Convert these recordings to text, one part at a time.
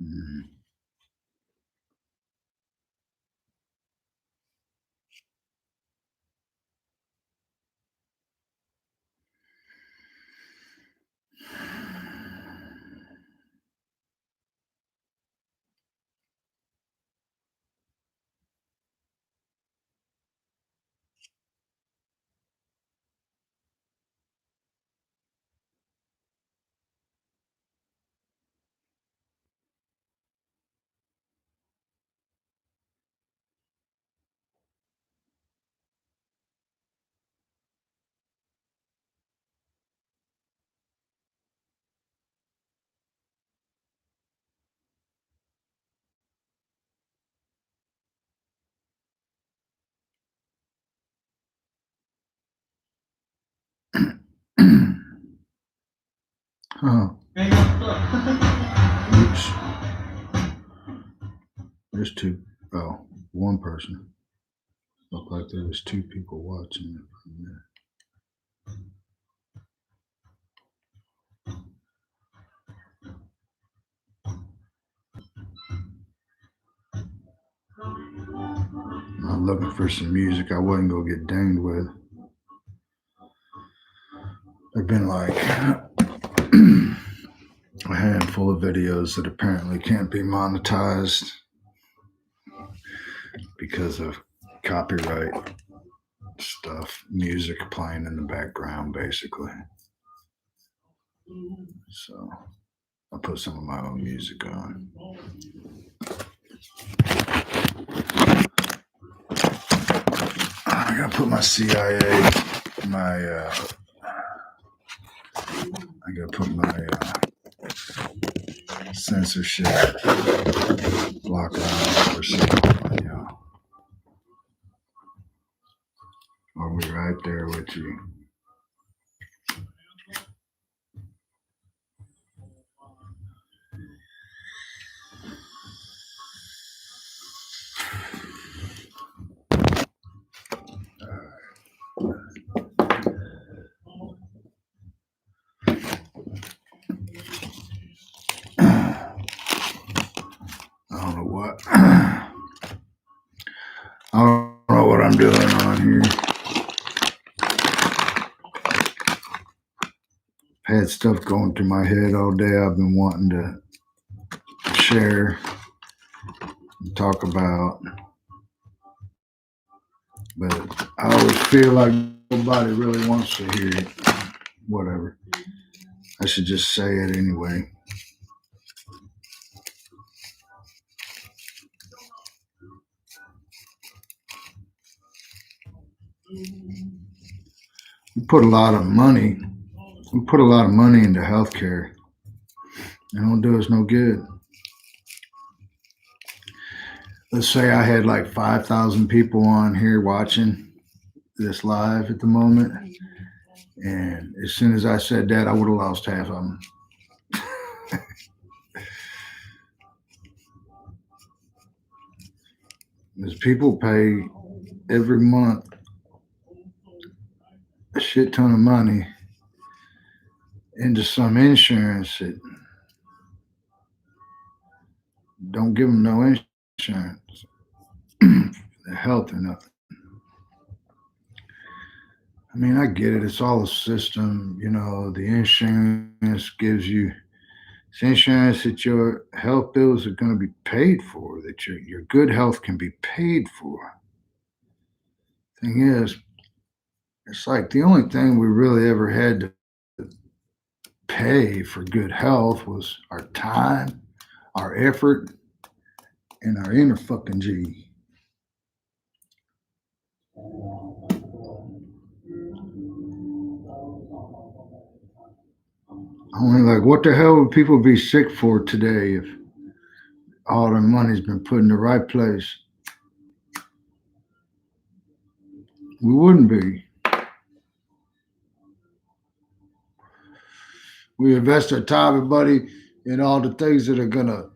Mhm. Huh. Oops. There's two. Oh, one person. Looked like there was two people watching it from there. I'm looking for some music I wasn't gonna get dinged with. There've been like a handful of videos that apparently can't be monetized because of copyright stuff, music playing in the background, basically. So I put some of my own music on. I gotta put my CIA, my I gotta put my censorship blocker on for some. I'll be right there with you. I don't know what. I don't know what I'm doing on here. Had stuff going through my head all day. I've been wanting to share and talk about, but I always feel like nobody really wants to hear it. Whatever. I should just say it anyway. We put a lot of money. We put a lot of money into healthcare. It don't do us no good. Let's say I had like 5,000 people on here watching this live at the moment, and as soon as I said that, I would have lost half of them. Because people pay every month a shit ton of money into some insurance that don't give them no insurance, health or nothing. I mean, I get it. It's all a system. The insurance gives you it's insurance that your health bills are going to be paid for, that your good health can be paid for. Thing is, it's like the only thing we really ever had to pay for good health was our time, our effort, and our inner fucking G. I mean, like, what the hell would people be sick for today if all their money's been put in the right place? We wouldn't be. We invest our time and money in all the things that are gonna,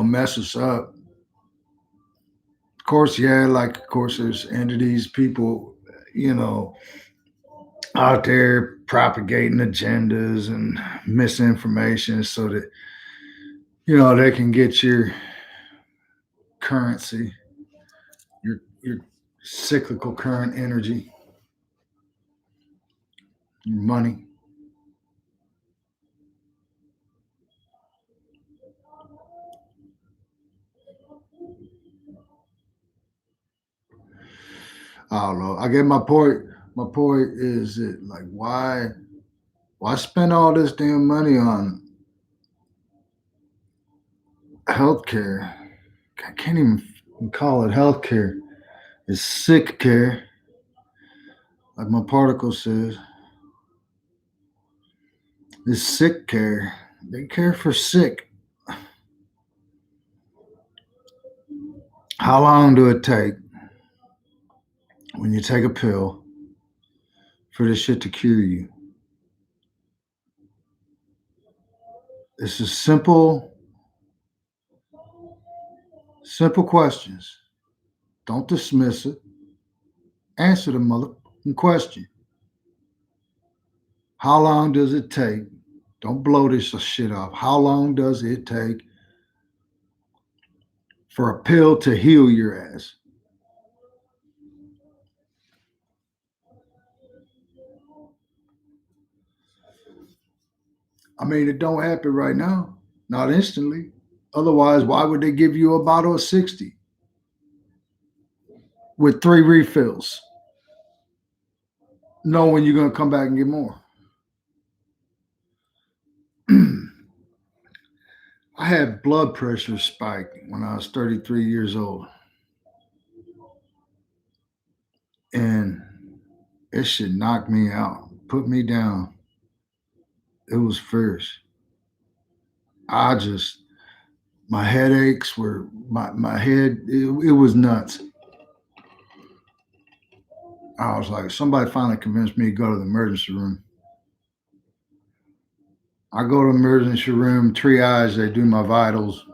mess us up. Of course, yeah, like of course there's entities, people, you know, out there propagating agendas and misinformation so that They can get your currency, your cyclical current energy, your money. I don't know. I get my point. My point is that like why spend all this damn money on healthcare? I can't even call it healthcare. It's sick care, like my particle says. It's sick care. They care for sick. How long do it take when you take a pill for this shit to cure you? It's a simple questions. Don't dismiss it. Answer the motherfucking question. How long does it take? Don't blow this shit up. How long does it take for a pill to heal your ass? I mean, it don't happen right now, not instantly. Otherwise, why would they give you a bottle of 60 with 3 refills, knowing you're going to come back and get more? I had blood pressure spike when I was 33 years old, and it should knock me out, put me down. It was fierce. I just, my headaches were, my head, it was nuts. I was like, somebody finally convinced me to go to the emergency room. I go to the emergency room, triage, they do my vitals,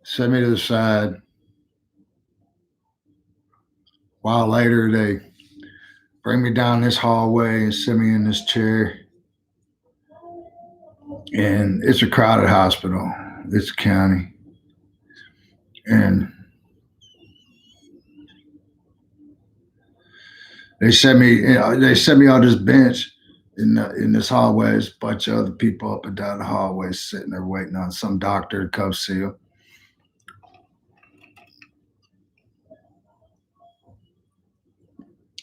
set me to the side. A while later, they bring me down this hallway and sit me in this chair. And it's a crowded hospital. It's a county. And they set me on this bench in this hallway. There's a bunch of other people up and down the hallway sitting there waiting on some doctor to come see them.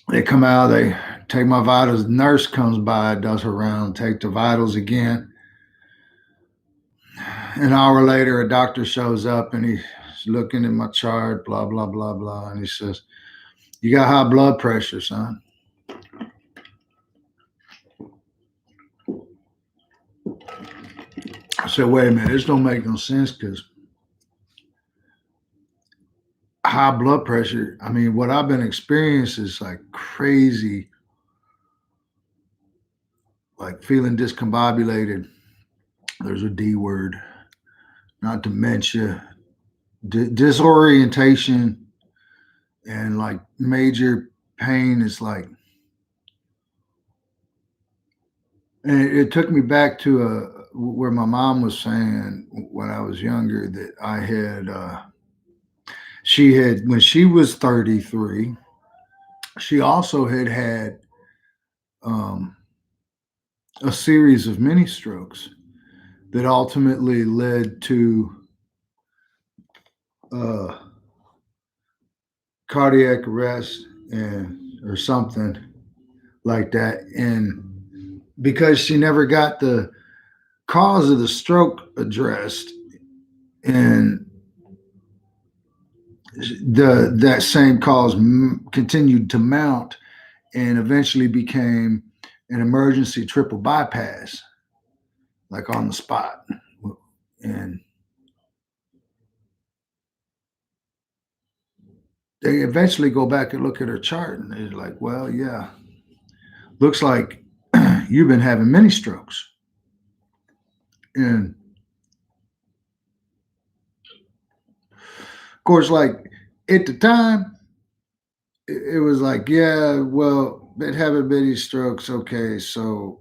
They come out, they take my vitals. The nurse comes by, does her round, take the vitals again. An hour later, a doctor shows up and he's looking at my chart, blah, blah, blah, blah. And he says, "You got high blood pressure, son." I said, "Wait a minute, this don't make no sense because high blood pressure, I mean, what I've been experiencing is like crazy, like feeling discombobulated. There's a D word, not dementia, disorientation, and like major pain is like, and it took me back to where my mom was saying when I was younger that she had, when she was 33, she also had um, a series of mini strokes that ultimately led to uh, cardiac arrest and or something like that. And because she never got the cause of the stroke addressed, and that same cause continued to mount and eventually became an emergency triple bypass, like on the spot. And they eventually go back and look at her chart and they're like, well, yeah, looks like you've been having many strokes. And of course, like at the time, it was like, yeah, well, been having many strokes. Okay, so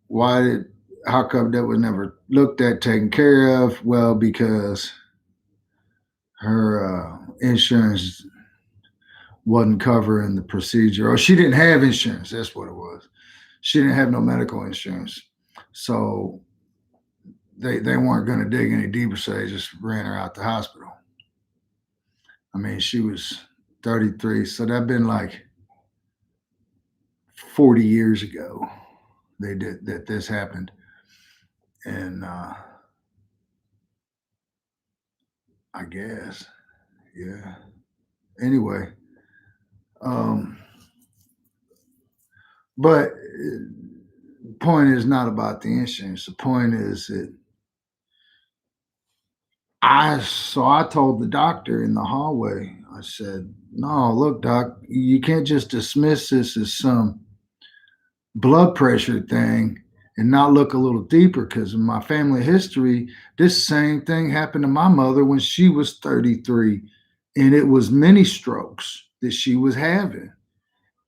why did how come that was never looked at, taken care of? Well, because her insurance wasn't covering the procedure, or she didn't have insurance. That's what it was. She didn't have no medical insurance, so they weren't going to dig any deeper, so they just ran her out the hospital. I mean, she was 33, so that'd been like 40 years ago. They did that. This happened, and I guess, yeah. Anyway, um, but the point is not about the insurance. The point is that I told the doctor in the hallway. I said, "No, look, doc, you can't just dismiss this as some blood pressure thing and not look a little deeper, because in my family history, this same thing happened to my mother when she was 33, and it was mini strokes that she was having.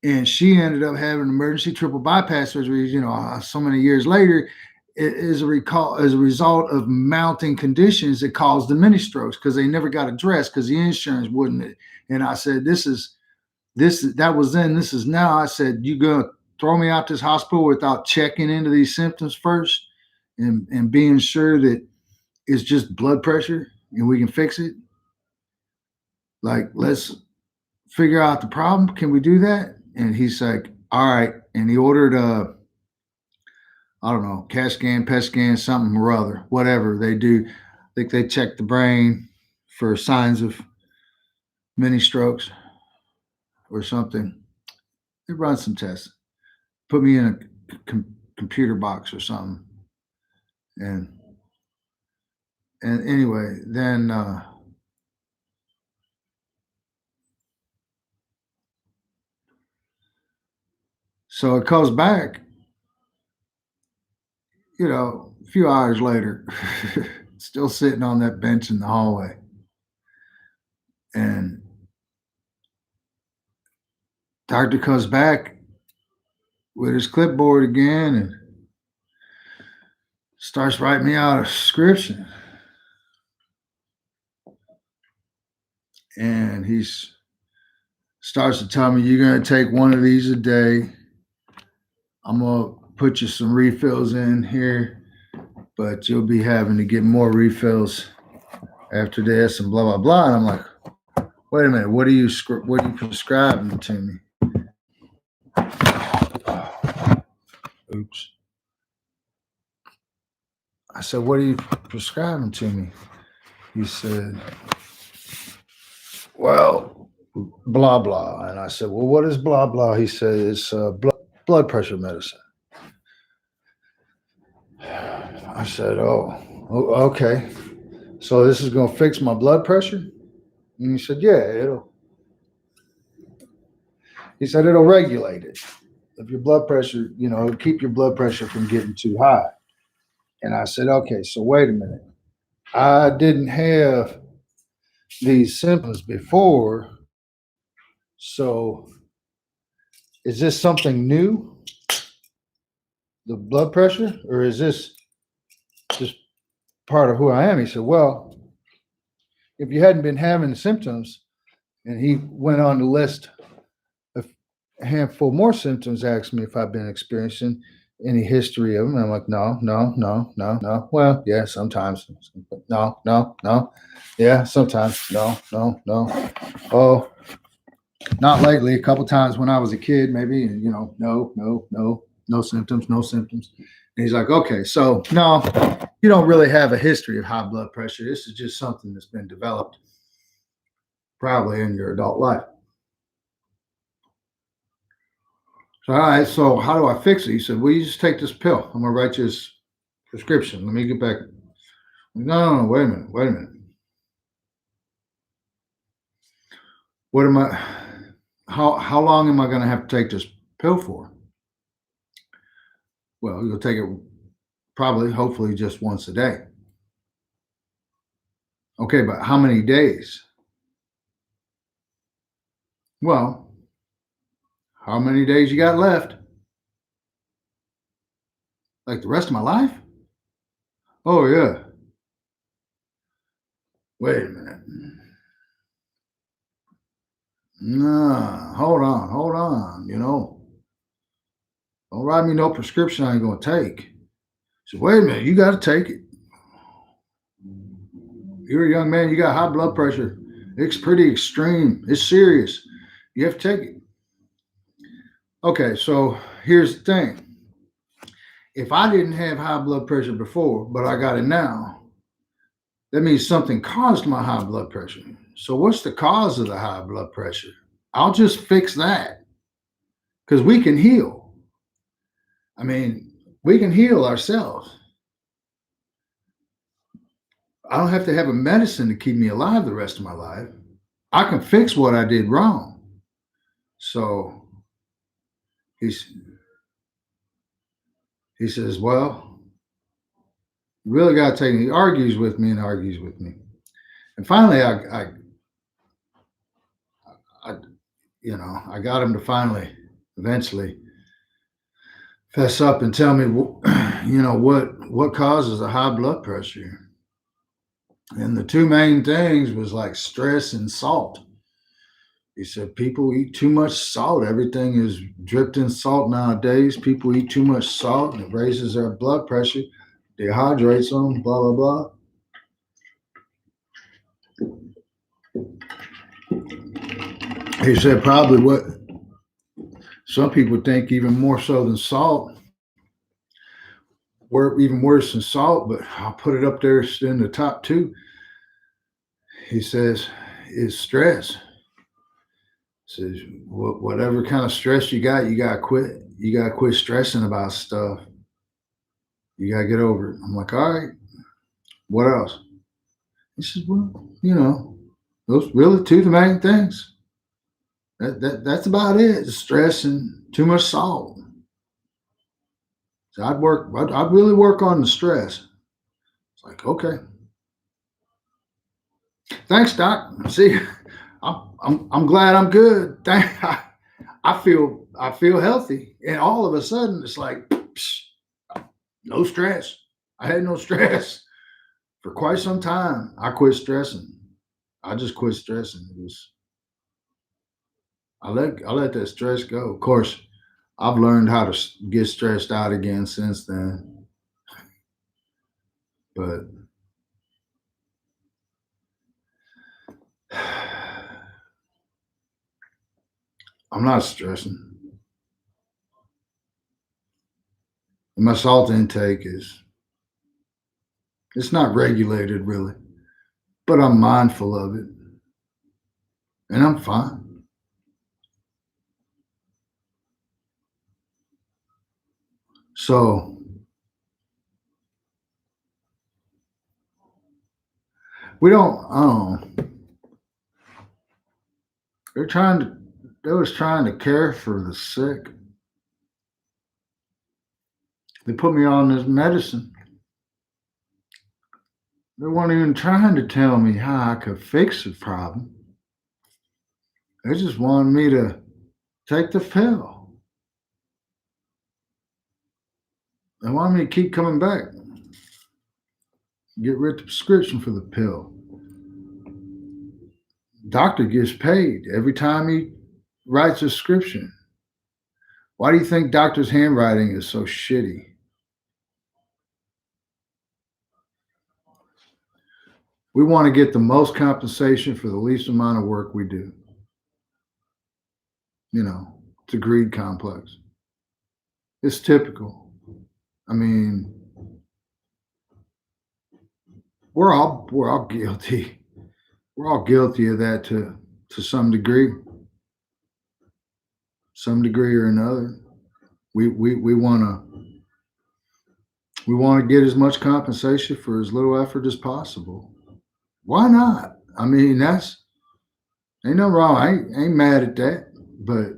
And she ended up having emergency triple bypass surgery, so many years later, as a result of mounting conditions that caused the mini strokes, because they never got addressed because the insurance wouldn't. And I said, that was then, this is now. I said, you gonna throw me out this hospital without checking into these symptoms first and being sure that it's just blood pressure and we can fix it? Like, let's figure out the problem. Can we do that? And he's like, all right. And he ordered I don't know, CAT scan, PET scan, something or other, whatever they do. I think they check the brain for signs of mini strokes or something. They run some tests, put me in a computer box or something. And anyway, then so it comes back, a few hours later, still sitting on that bench in the hallway. And doctor comes back with his clipboard again and starts writing me out a prescription. And he starts to tell me, you're going to take one of these a day. I'm going to put you some refills in here, but you'll be having to get more refills after this and blah, blah, blah. And I'm like, wait a minute, what are you prescribing to me? Oops. I said, what are you prescribing to me? He said, well, blah, blah. And I said, well, what is blah, blah? He said, it's blood pressure medicine. I said, oh, okay. So this is going to fix my blood pressure? And he said, yeah, it'll regulate it. If your blood pressure, it'll keep your blood pressure from getting too high. And I said, okay, so wait a minute. I didn't have these symptoms before. So is this something new, the blood pressure, or is this just part of who I am? He said, well, if you hadn't been having the symptoms, and he went on to list a handful more symptoms, asked me if I've been experiencing any history of them. And I'm like, no, no, no, no, no. Well, yeah, sometimes. No, no, no. Yeah, sometimes. No, no, no. Oh, not lately. A couple times when I was a kid, maybe. And, no, no, no, no symptoms, no symptoms. And he's like, okay, so no, you don't really have a history of high blood pressure. This is just something that's been developed probably in your adult life. So, all right, so how do I fix it? He said, well, you just take this pill. I'm going to write you this prescription. Let me get back. No, wait a minute. What am I, how long am I going to have to take this pill for? Well, you'll take it probably, hopefully, just once a day. Okay, but how many days? Well, how many days you got left? Like the rest of my life? Oh yeah. Wait a minute. Nah, hold on. Don't write me no prescription I ain't gonna take. So wait a minute, you got to take it. You're a young man. You got high blood pressure. It's pretty extreme. It's serious. You have to take it. Okay, so here's the thing. If I didn't have high blood pressure before, but I got it now, that means something caused my high blood pressure. So what's the cause of the high blood pressure? I'll just fix that because we can heal. I mean, we can heal ourselves. I don't have to have a medicine to keep me alive the rest of my life. I can fix what I did wrong. So he's he says, well, you really got to take it. He argues with me and argues with me. And finally, I I got him to finally, eventually, fess up and tell me, what causes a high blood pressure. And the two main things was like stress and salt. He said people eat too much salt. Everything is dripped in salt nowadays. People eat too much salt and it raises their blood pressure, dehydrates them, blah, blah, blah. He said probably what some people think even more so than salt, even worse than salt, but I'll put it up there in the top two. He says is stress. Says whatever kind of stress you got, you gotta quit. You gotta quit stressing about stuff. You gotta get over it. I'm like, all right. What else? He says, well, those really two the main things. That's about it. Stress and too much salt. So I'd really work on the stress. It's like, okay. Thanks, Doc. See, I'm glad I'm good. I feel healthy. And all of a sudden it's like, psh, no stress. I had no stress for quite some time. I quit stressing. I just quit stressing. I let that stress go. Of course, I've learned how to get stressed out again since then. But I'm not stressing. My salt intake it's not regulated really, but I'm mindful of it and I'm fine. So we don't they're trying to they was trying to care for the sick. They put me on this medicine. They weren't even trying to tell me how I could fix the problem. They just wanted me to take the pill. They wanted me to keep coming back, get rid of the prescription for the pill. Doctor gets paid every time he writes a prescription. Why do you think doctor's handwriting is so shitty? We want to get the most compensation for the least amount of work we do. It's a greed complex. It's typical. I mean, we're all guilty. We're all guilty of that to some degree or another. We want to get as much compensation for as little effort as possible. Why not? I mean, that's ain't nothing wrong. I ain't mad at that. But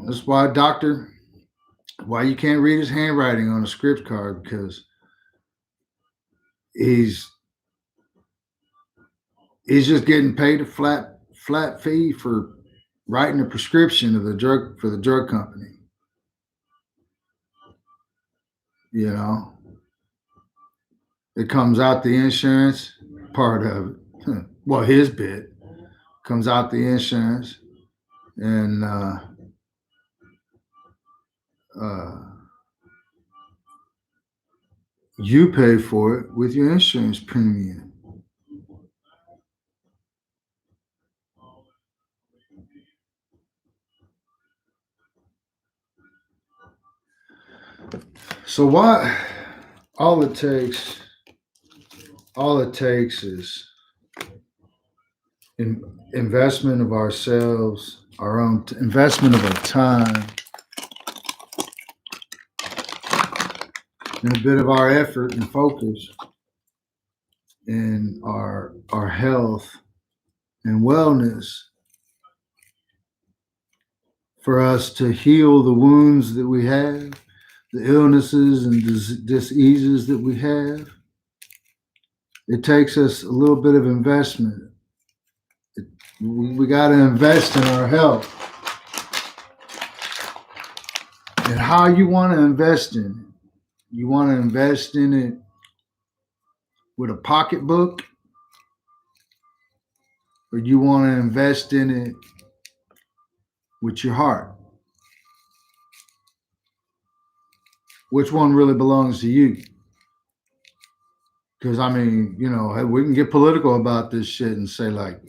that's why you can't read his handwriting on a script card because he's he's just getting paid a flat fee for writing a prescription of the drug for the drug company. You know, it comes out the insurance part of it. Well, his bit comes out the insurance, and uh, you pay for it with your insurance premium. So why? All it takes, all it takes is investment of ourselves, our own investment of our time, and a bit of our effort and focus in our health and wellness for us to heal the wounds that we have, the illnesses and diseases that we have. It takes us a little bit of investment. We got to invest in our health. And how you want to invest in it? You want to invest in it with a pocketbook, or you want to invest in it with your heart? Which one really belongs to you? Because I mean, you know, we can get political about this shit and say, like,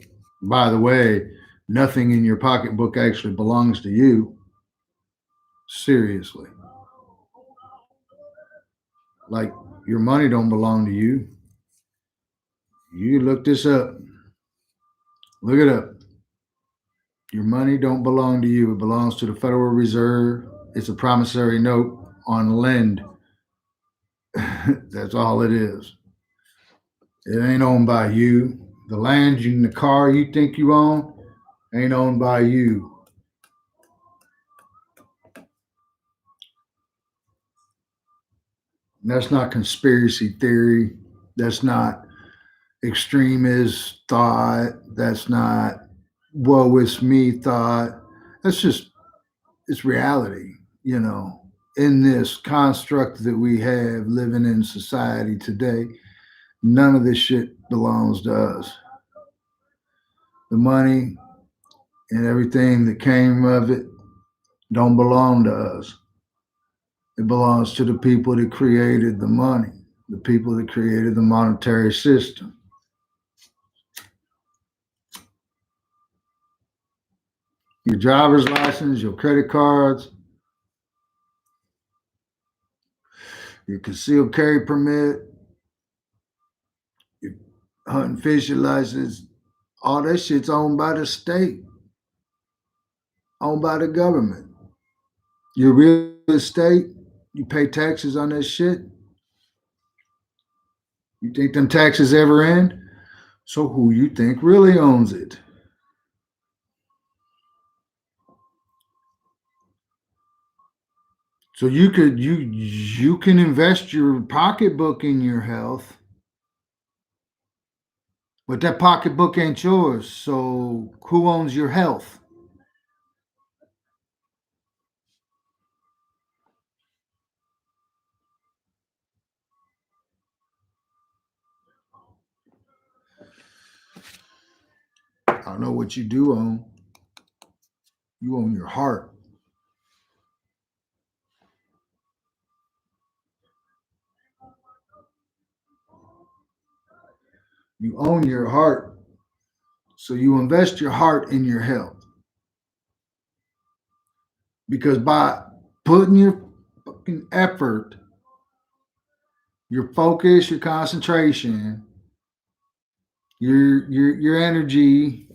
by the way, nothing in your pocketbook actually belongs to you. Seriously. Like, your money don't belong to you. You look this up. Look it up. Your money don't belong to you. It belongs to the Federal Reserve. It's a promissory note on lend. That's all it is. It ain't owned by you. The land and the car you think you own ain't owned by you. That's not conspiracy theory. That's not extremist thought. That's not woe is me thought. That's just, it's reality, you know, in this construct that we have living in society today. None of this shit belongs to us. The money and everything that came of it don't belong to us. It belongs to the people that created the money, the people that created the monetary system. Your driver's license, your credit cards, your concealed carry permit, your hunt and fishing license, all that shit's owned by the state, owned by the government. Your real estate, you pay taxes on that shit. You think them taxes ever end? So who you think really owns it? So you can invest your pocketbook in your health, but that pocketbook ain't yours. So who owns your health? I know what you do own. You own your heart. You own your heart. So you invest your heart in your health. Because by putting your fucking effort, your focus, your concentration, your energy,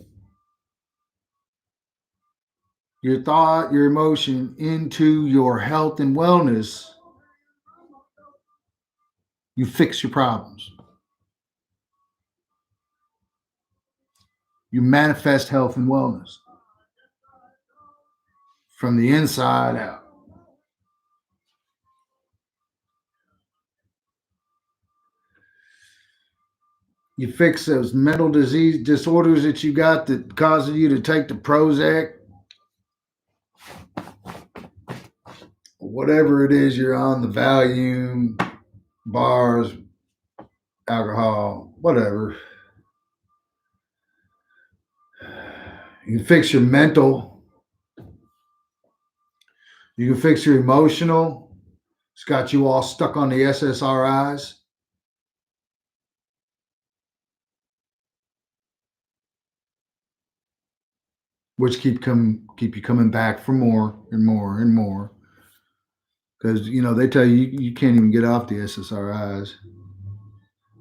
your thought, your emotion into your health and wellness, you fix your problems. You manifest health and wellness from the inside out. You fix those mental disease disorders that you got that causes you to take the Prozac whatever it is you're on, the Valium, bars, alcohol, whatever. You can fix your mental. You can fix your emotional. It's got you all stuck on the SSRIs. Which keep you coming back for more and more and more. Because they tell you you can't even get off the SSRIs.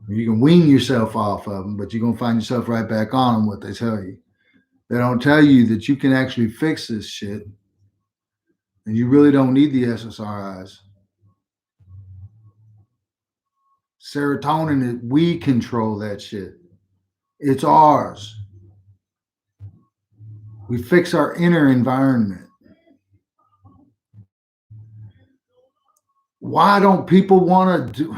You can wean yourself off of them, but you're gonna find yourself right back on them. What they tell you, they don't tell you that you can actually fix this shit, and you really don't need the SSRIs. Serotonin, we control that shit. It's ours. We fix our inner environment. Why don't people want to do?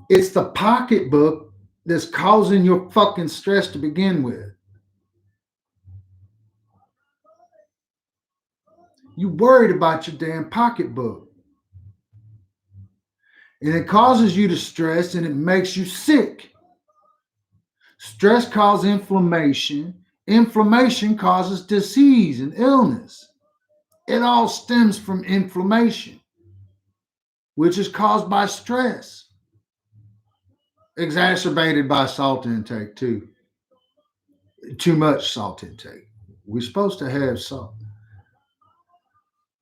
It's the pocketbook that's causing your fucking stress to begin with. You worried about your damn pocketbook. And it causes you to stress and it makes you sick. Stress causes inflammation. Inflammation causes disease and illness. It all stems from inflammation, which is caused by stress, exacerbated by salt intake too. Too much salt intake. We're supposed to have salt,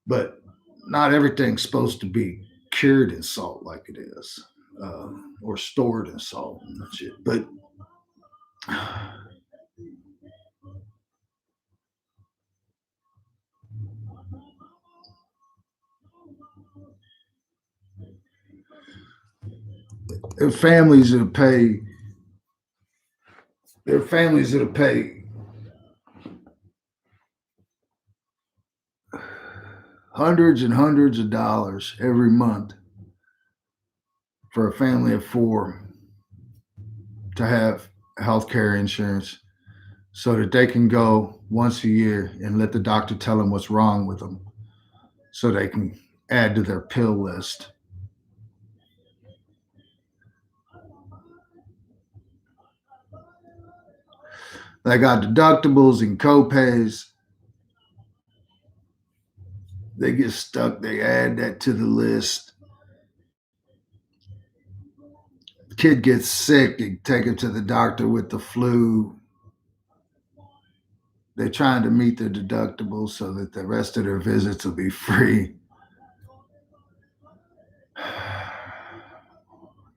but not everything's supposed to be cured in salt like it is, or stored in salt and shit. But there are families that pay. There are families that pay hundreds and hundreds of dollars every month for a family of four to have health care insurance so that they can go once a year and let the doctor tell them what's wrong with them so they can add to their pill list. They got deductibles and copays. They get stuck, they add that to the list. The kid gets sick, they take him to the doctor with the flu. They're trying to meet their deductibles so that the rest of their visits will be free.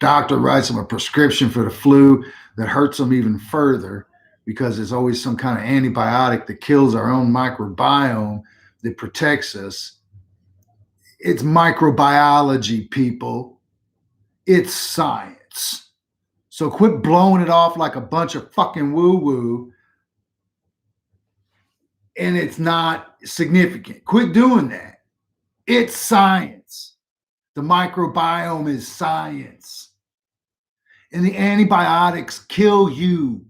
Doctor writes them a prescription for the flu that hurts them even further because there's always some kind of antibiotic that kills our own microbiome that protects us. It's microbiology, people. It's science. So quit blowing it off like a bunch of fucking woo-woo and it's not significant. Quit doing that. It's science. The microbiome is science. And the antibiotics kill you.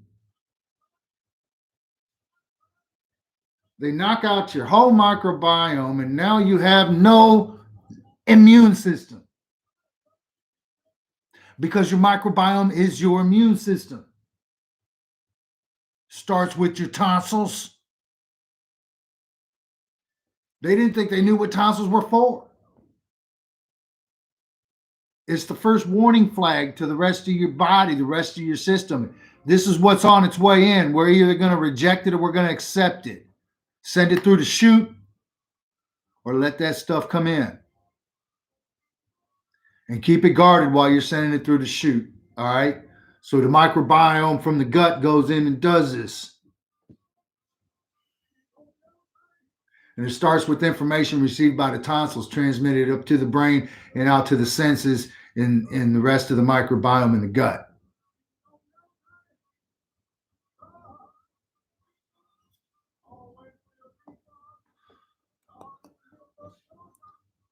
They knock out your whole microbiome, and now you have no immune system. Because your microbiome is your immune system. Starts with your tonsils. They didn't think they knew what tonsils were for. It's the first warning flag to the rest of your body, the rest of your system. This is what's on its way in. We're either going to reject it or we're going to accept it. Send it through the chute or let that stuff come in. And keep it guarded while you're sending it through the chute. All right? So the microbiome from the gut goes in and does this. And it starts with information received by the tonsils, transmitted up to the brain and out to the senses in the rest of the microbiome in the gut.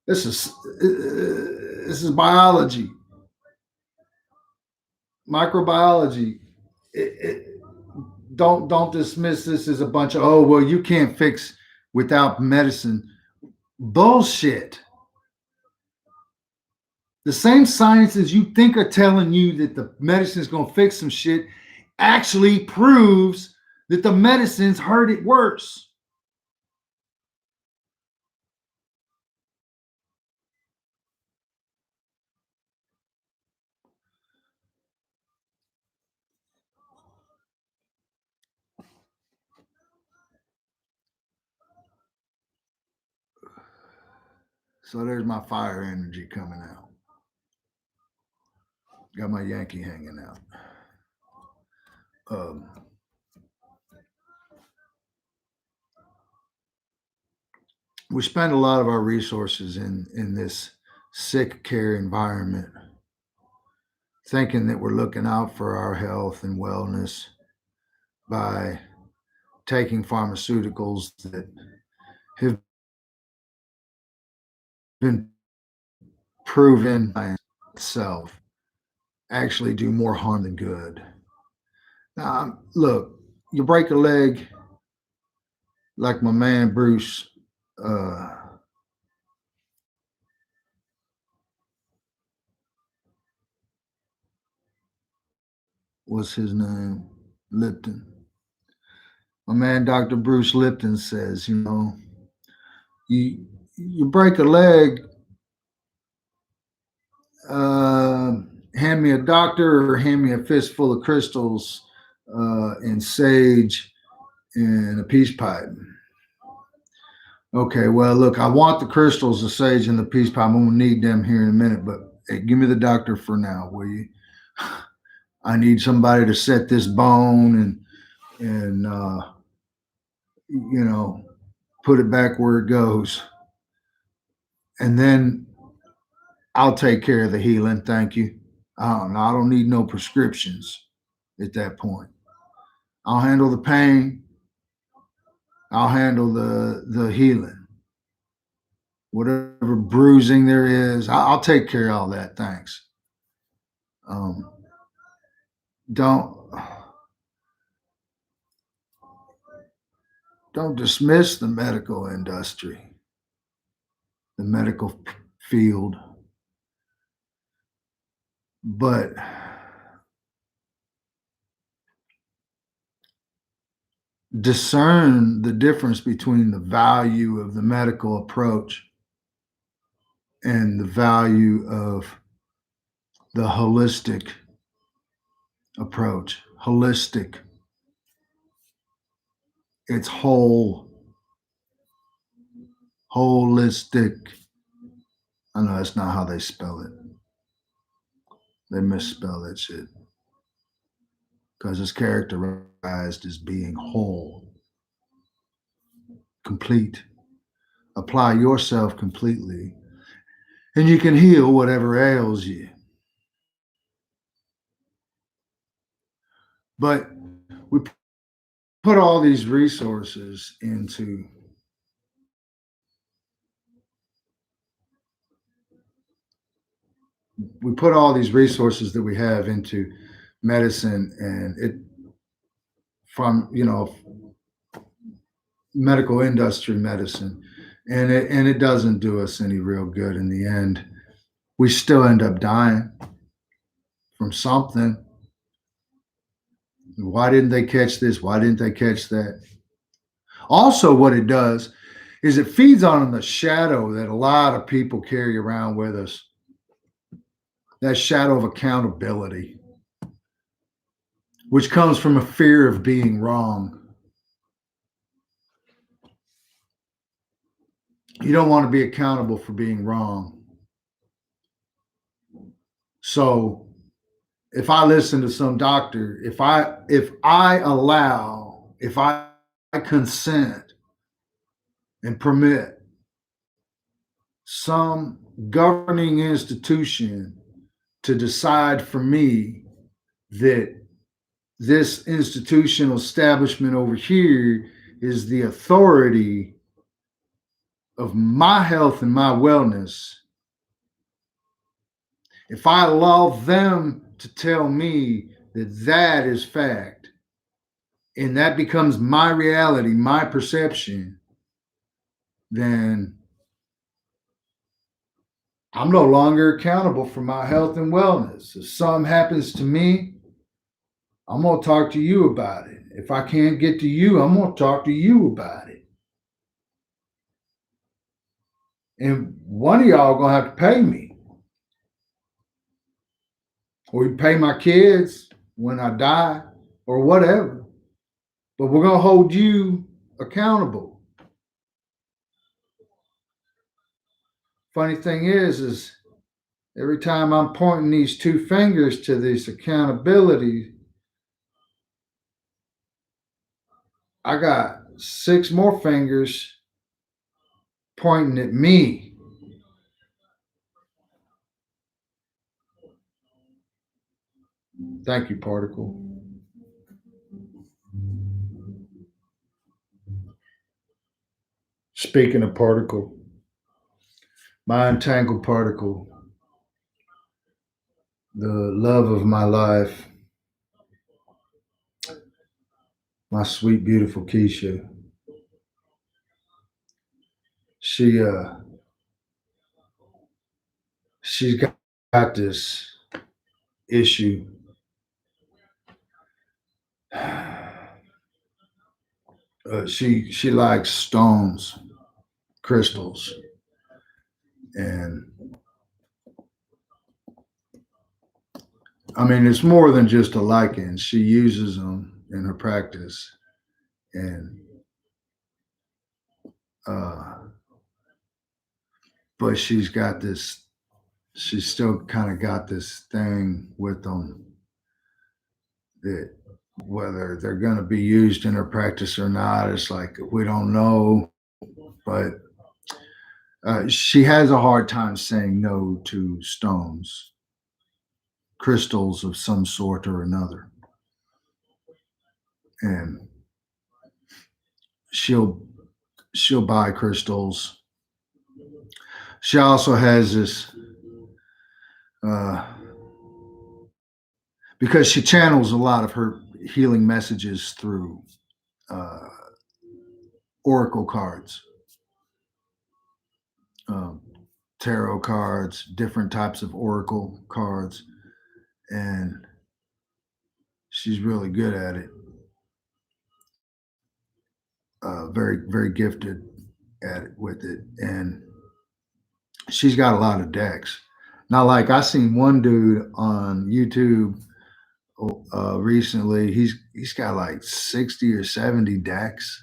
This is biology, microbiology. Don't dismiss this as a bunch of, oh, well, you can't fix without medicine. Bullshit. The same sciences you think are telling you that the medicine is going to fix some shit actually proves that the medicines hurt it worse. So there's my fire energy coming out. Got my Yankee hanging out. Um, we spend a lot of our resources in this sick care environment, thinking that we're looking out for our health and wellness by taking pharmaceuticals that have been proven by itself actually do more harm than good. Now, look, you break a leg, like my man Bruce, uh, what's his name? Lipton. My man, Dr. Bruce Lipton says, you break a leg, uh, hand me a doctor or hand me a fistful of crystals and sage and a peace pipe. Okay, well, look, I want the crystals, the sage, and the peace pipe. I'm gonna need them here in a minute, but hey, give me the doctor for now, will you? I need somebody to set this bone and you know put it back where it goes, and then I'll take care of the healing. Thank you. I don't need no prescriptions at that point. I'll handle the pain. I'll handle the healing. Whatever bruising there is, I'll take care of all that. Thanks. Um, don't don't dismiss the medical industry, the medical field, but discern the difference between the value of the medical approach and the value of the holistic approach. Holistic, it's holistic. I know that's not how they spell it. They misspell that shit because it's characterized as being whole, complete. Apply yourself completely, and you can heal whatever ails you. But we put all these resources into we put all these resources that we have into medicine, and it from medical industry medicine, and it doesn't do us any real good in the end. We still end up dying from something. Why didn't they catch this? Why didn't they catch that? Also, what it does is it feeds on the shadow that a lot of people carry around with us, that shadow of accountability, which comes from a fear of being wrong. You don't want to be accountable for being wrong. So if I listen to some doctor, if I consent and permit some governing institution to decide for me that this institutional establishment over here is the authority of my health and my wellness, if I allow them to tell me that that is fact and that becomes my reality, my perception, then I'm no longer accountable for my health and wellness. If something happens to me, I'm going to talk to you about it. If I can't get to you, I'm going to talk to you about it. And one of y'all going to have to pay me, or you pay my kids when I die, or whatever. But we're going to hold you accountable. Funny thing is every time I'm pointing these two fingers to this accountability, I got six more fingers pointing at me. Thank you, particle. Speaking of particle, my entangled particle, the love of my life, my sweet, beautiful Keisha. She she's got this issue. She likes stones, crystals, and I mean it's more than just a liking. She uses them in her practice, and uh, but she's got this. She's still kind of got this thing with them that whether they're going to be used in her practice or not, it's like we don't know. But she has a hard time saying no to stones, crystals of some sort or another, and she'll she'll buy crystals. She also has this uh, because she channels a lot of her healing messages through uh, oracle cards, um, tarot cards, different types of oracle cards, and she's really good at it. Very, very gifted at it with it, and she's got a lot of decks. Now, like I seen one dude on YouTube recently. He's got like 60 or 70 decks.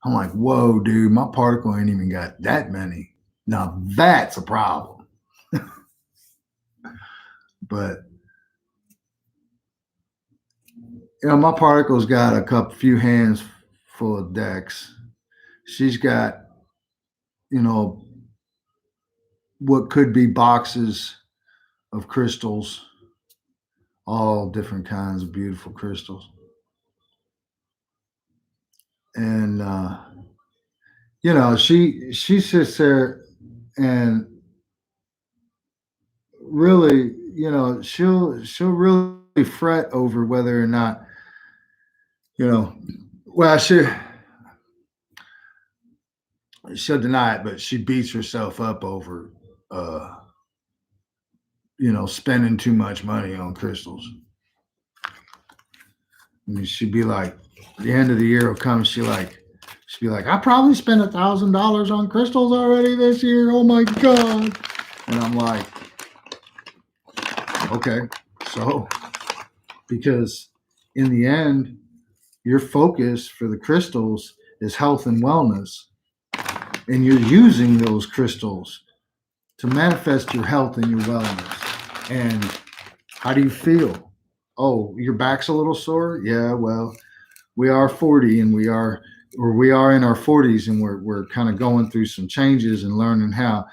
I'm like, whoa, dude, my particle ain't even got that many. Now that's a problem. But my particle's got a couple few hands full of decks. She's got, you know, what could be boxes of crystals, all different kinds of beautiful crystals. And she sits there and really, she'll really fret over whether or not, you know, well, she'll deny it, but she beats herself up over, uh, spending too much money on crystals. I mean, she'd be like, the end of the year will come. She'd be like, I probably spent $1,000 on crystals already this year. Oh my god! And I'm like, okay, so because in the end, your focus for the crystals is health and wellness, and you're using those crystals to manifest your health and your wellness. And how do you feel? Oh, your back's a little sore? Yeah, well, we are 40 and we are in our 40s, and we're kind of going through some changes and learning how,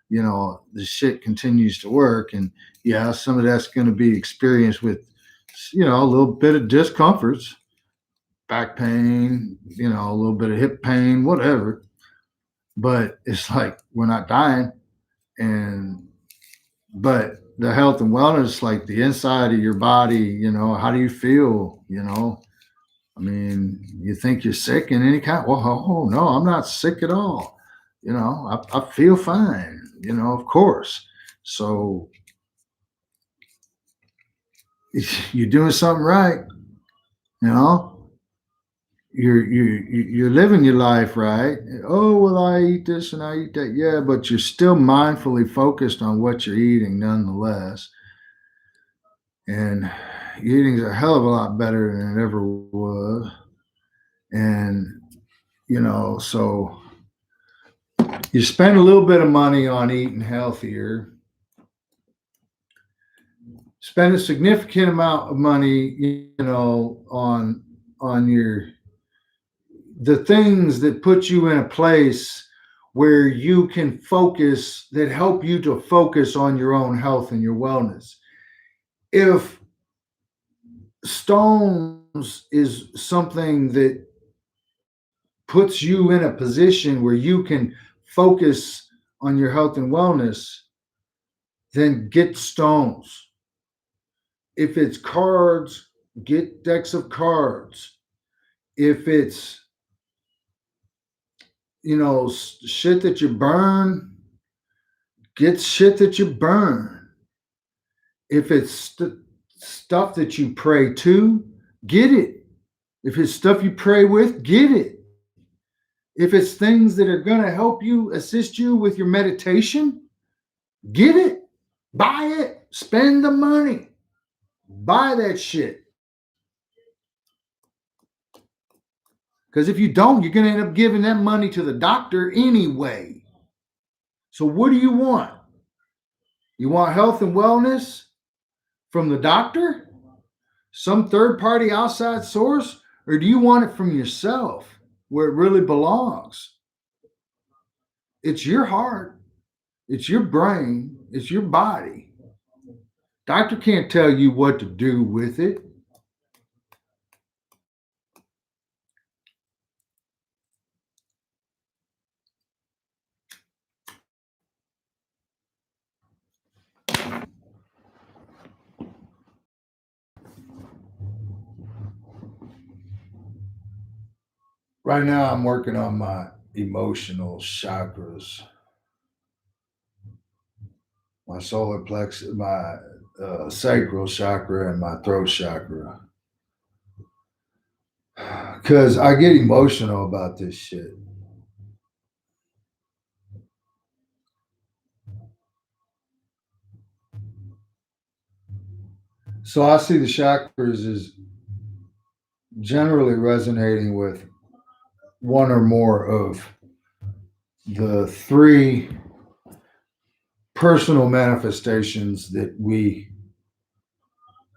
the shit continues to work. And yeah, some of that's going to be experienced with, a little bit of discomforts, back pain, a little bit of hip pain, whatever. But it's like we're not dying. And but the health and wellness, like the inside of your body, how do you feel? I mean, you think you're sick in any kind? Well, oh no, I'm not sick at all. I feel fine. of course. So you're doing something right, you know. You're living your life right. Oh well, I eat this and I eat that. Yeah, but you're still mindfully focused on what you're eating, nonetheless. And eating's a hell of a lot better than it ever was. And so you spend a little bit of money on eating healthier, spend a significant amount of money, on your the things that put you in a place where you can focus, that help you to focus on your own health and your wellness. If stones is something that puts you in a position where you can focus on your health and wellness, then get stones. If it's cards, get decks of cards. If it's, shit that you burn, get shit that you burn. If it's stuff that you pray to, get it. If it's stuff you pray with, get it. If it's things that are going to help you, assist you with your meditation, get it. Buy it. Spend the money. Buy that shit. Because if you don't, you're going to end up giving that money to the doctor anyway. So what do you want? You want health and wellness from the doctor? Some third party outside source? Or do you want it from yourself where it really belongs? It's your heart. It's your brain. It's your body. Doctor can't tell you what to do with it. Right now, I'm working on my emotional chakras, my solar plexus, my sacral chakra, and my throat chakra. Because I get emotional about this shit. So I see the chakras as generally resonating with one or more of the three personal manifestations that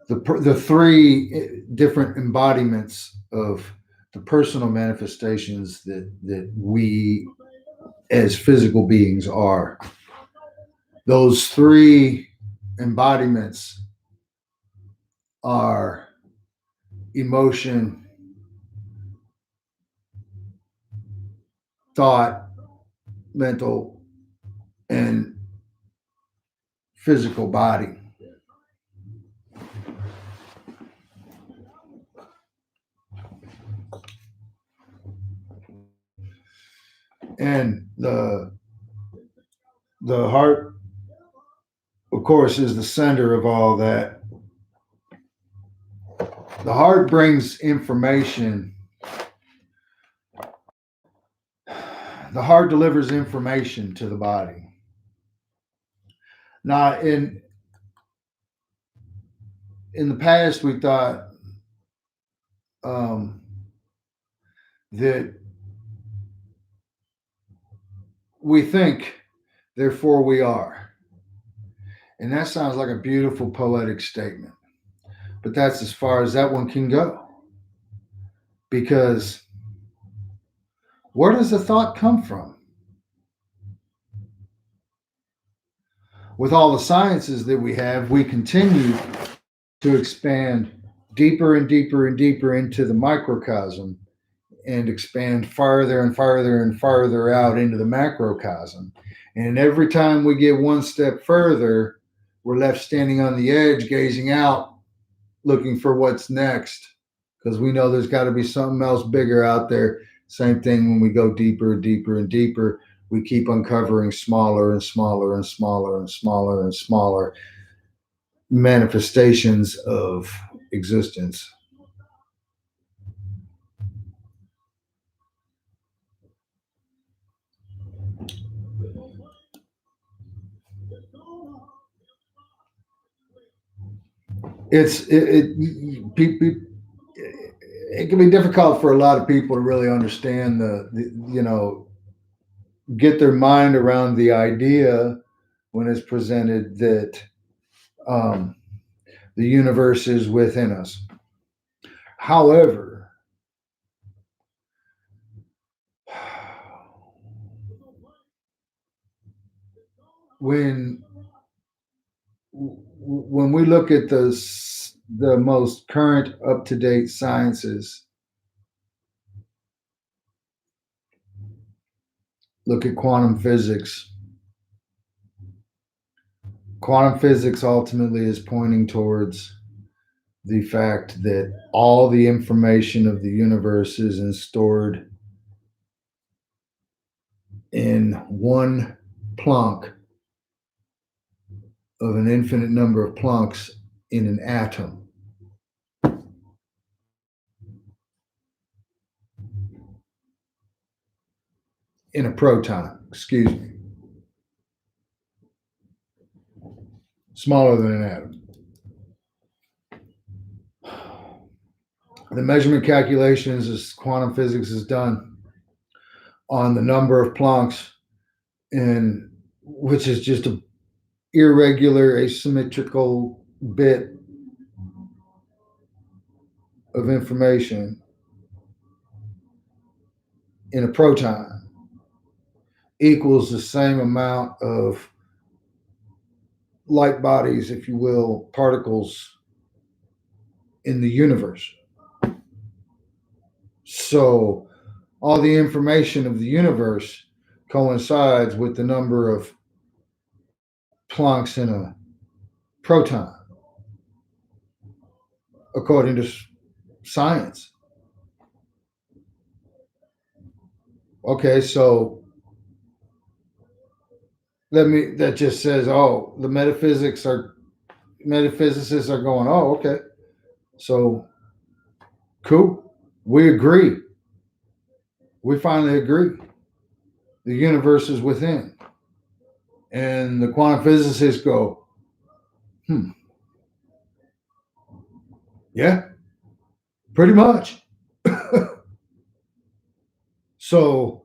the three different embodiments of the personal manifestations that we as physical beings are. Those three embodiments are emotion, thought, mental, and physical body. And the heart, of course, is the center of all that. The heart brings information. The heart delivers information to the body. Now, in the past, we thought um, that we think, therefore we are. And that sounds like a beautiful poetic statement. But that's as far as that one can go. Because where does the thought come from? With all the sciences that we have, we continue to expand deeper and deeper and deeper into the microcosm and expand farther and farther and farther out into the macrocosm. And every time we get one step further, we're left standing on the edge, gazing out, looking for what's next, because we know there's got to be something else bigger out there. Same thing when we go deeper and deeper and deeper. we keep uncovering smaller and smaller and smaller and smaller and smaller manifestations of existence. It can be difficult for a lot of people to really understand get their mind around the idea when it's presented that um, the universe is within us. However, when when we look at the most current up to date sciences, look at quantum physics. Quantum physics ultimately is pointing towards the fact that all the information of the universe is stored in one plunk of an infinite number of plunks in an atom, in a proton, excuse me, smaller than an atom. The measurement calculations as quantum physics is done on the number of plunks in which is just a irregular asymmetrical bit of information in a proton equals the same amount of light bodies, if you will, particles in the universe. So all the information of the universe coincides with the number of plunks in a proton, according to science. Okay, so that just says, oh, the metaphysicists are going, oh, okay, so cool, we agree, we finally agree, the universe is within, and the quantum physicists go, yeah, pretty much. So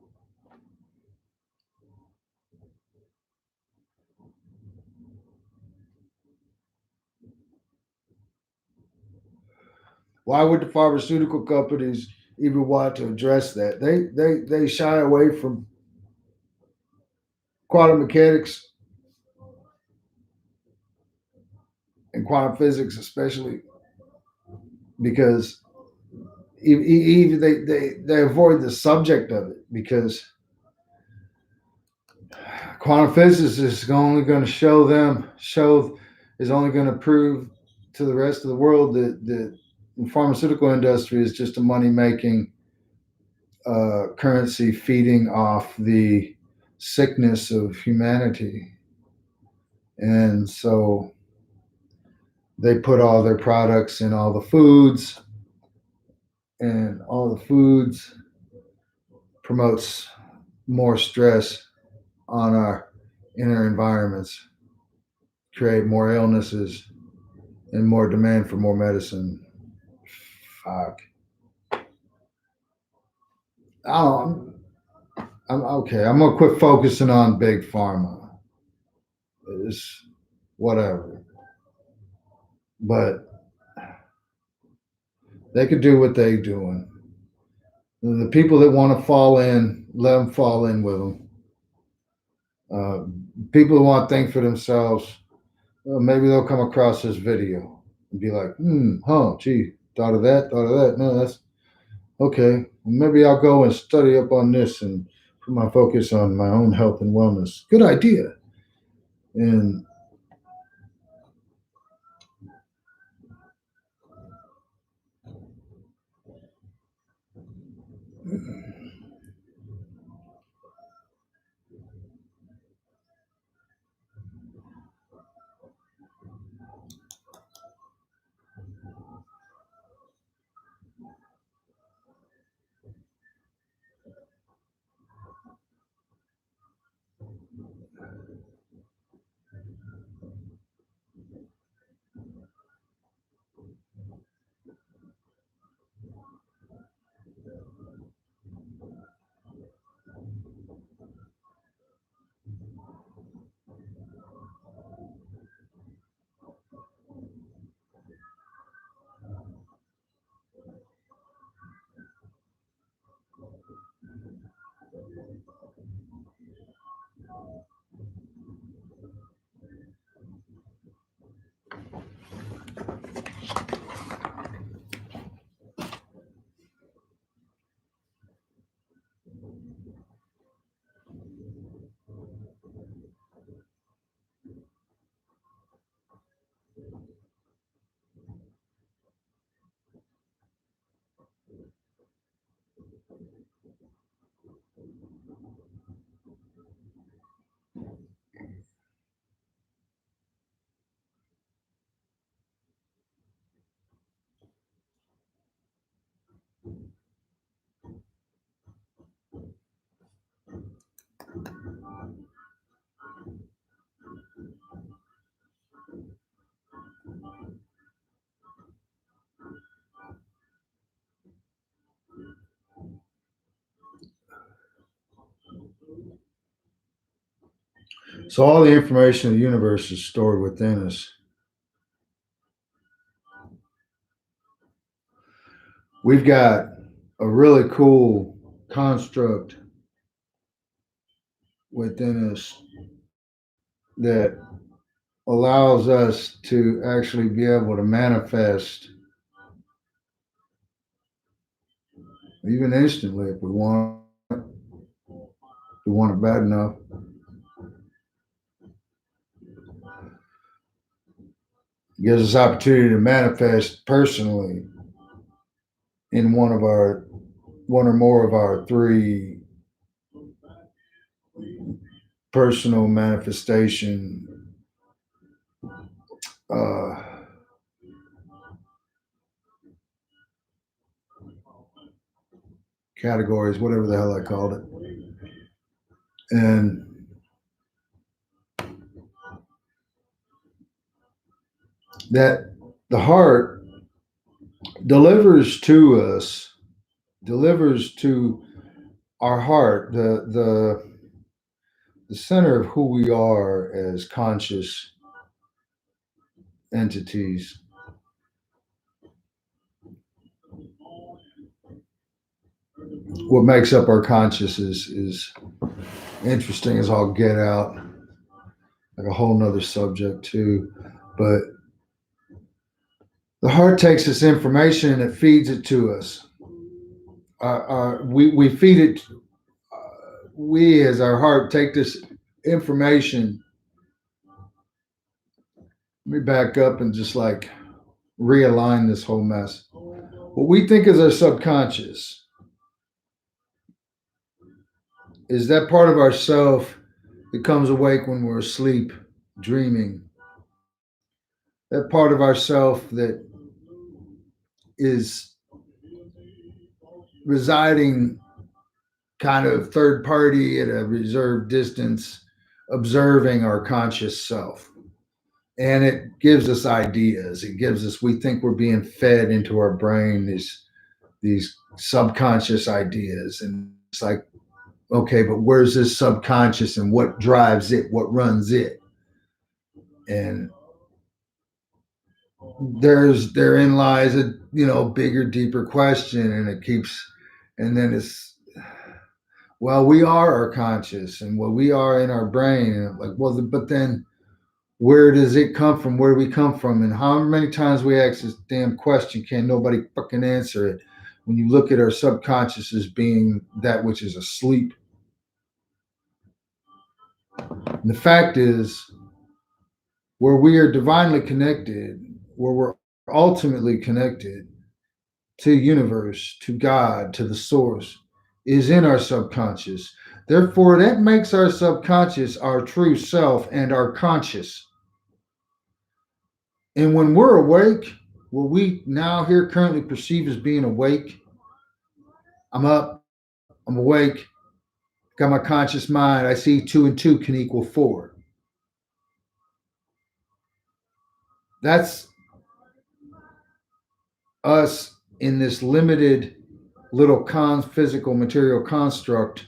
why would the pharmaceutical companies even want to address that? They shy away from quantum mechanics and quantum physics, especially because even they avoid the subject of it because quantum physics is only going to show is only going to prove to the rest of the world that the pharmaceutical industry is just a money making currency feeding off the sickness of humanity. And so they put all their products in all the foods, and all the foods promotes more stress on our inner environments, create more illnesses and more demand for more medicine. Fuck. I'm okay. I'm gonna quit focusing on big pharma. It's whatever. But they could do what they doing. The people that want to fall in, let them fall in with them. Uh, People who want to think for themselves, maybe they'll come across this video and be like, gee, thought of that. No, that's okay. Maybe I'll go and study up on this and put my focus on my own health and wellness. Good idea. And So all the information in the universe is stored within us. We've got a really cool construct within us that allows us to actually be able to manifest even instantly if we want it, if we want it bad enough. It gives us opportunity to manifest personally in one or more of our three personal manifestation uh, categories, whatever the hell I called it. And that the heart delivers to our heart the center of who we are as conscious entities. What makes up our conscious is interesting as all get out, like a whole nother subject too. But the heart takes this information and it feeds it to us. We feed it. We as our heart take this information. Let me back up and just like realign this whole mess. What we think is our subconscious is that part of ourself that comes awake when we're asleep, dreaming. That part of ourself that is residing kind of third party at a reserved distance, observing our conscious self. And it gives us ideas. It gives us, we think we're being fed into our brain these subconscious ideas. And it's like, okay, but where's this subconscious and what drives it? What runs it? And therein lies a bigger, deeper question, and it keeps, and then it's, well, we are our conscious, and what we are in our brain, and like, well, but then where does it come from? Where do we come from? And how many times we ask this damn question, can nobody fucking answer it? When you look at our subconscious as being that which is asleep. And the fact is, where we are divinely connected, where we're ultimately connected to the universe, to God, to the source, is in our subconscious. Therefore, that makes our subconscious our true self and our conscious. And when we're awake, what we now here currently perceive as being awake, I'm up, I'm awake, got my conscious mind, I see 2 and 2 can equal 4. That's us in this limited little physical material construct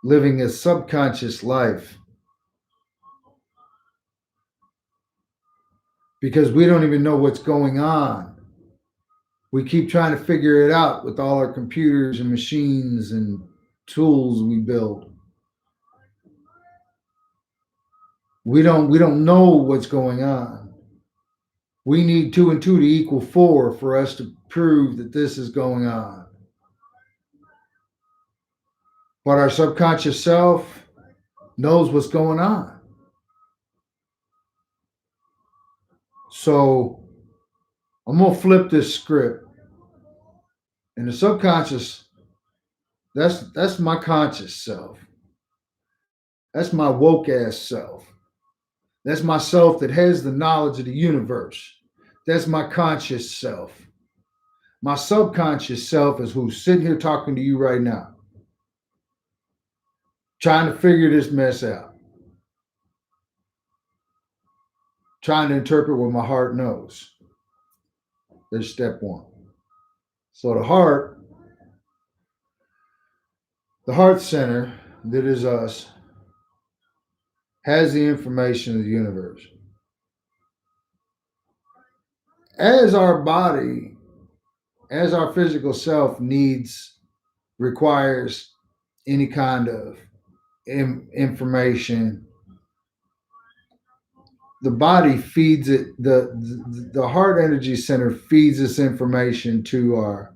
living a subconscious life because we don't even know what's going on. We keep trying to figure it out with all our computers and machines and tools we build. We don't know what's going on. We need 2 and 2 to equal 4 for us to prove that this is going on. But our subconscious self knows what's going on. So I'm going to flip this script. And the subconscious, that's my conscious self. That's my woke ass self. That's my self that has the knowledge of the universe. That's my conscious self. My subconscious self is who's sitting here talking to you right now, trying to figure this mess out, trying to interpret what my heart knows. There's step one. So the heart center that is us, has the information of the universe. As our body, as our physical self requires any kind of information, the body feeds it, the heart energy center feeds this information to our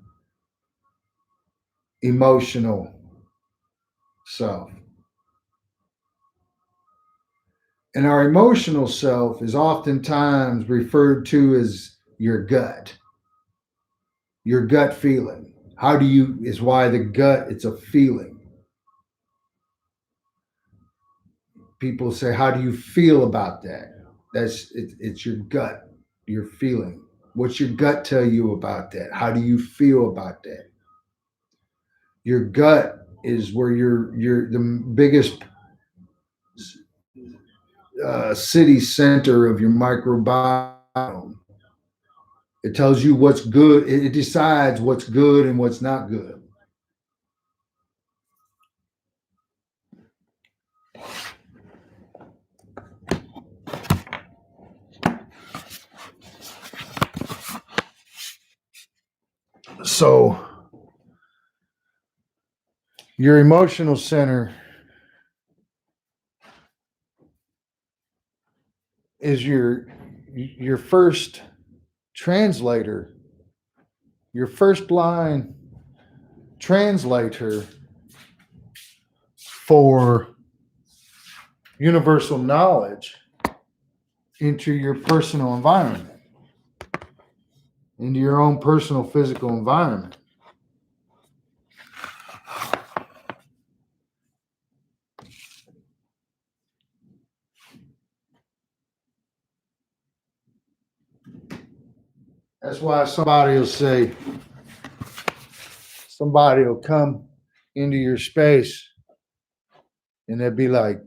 emotional self. And our emotional self is oftentimes referred to as your gut feeling. How do you, is why the gut, it's a feeling. People say, how do you feel about that? It's your gut, your feeling. What's your gut tell you about that? How do you feel about that? Your gut is where you're the biggest city center of your microbiome. It tells you what's good. It decides what's good and what's not good. So your emotional center is your first translator, your first line translator for universal knowledge into your personal environment, into your own personal physical environment. That's why somebody will come into your space and they'll be like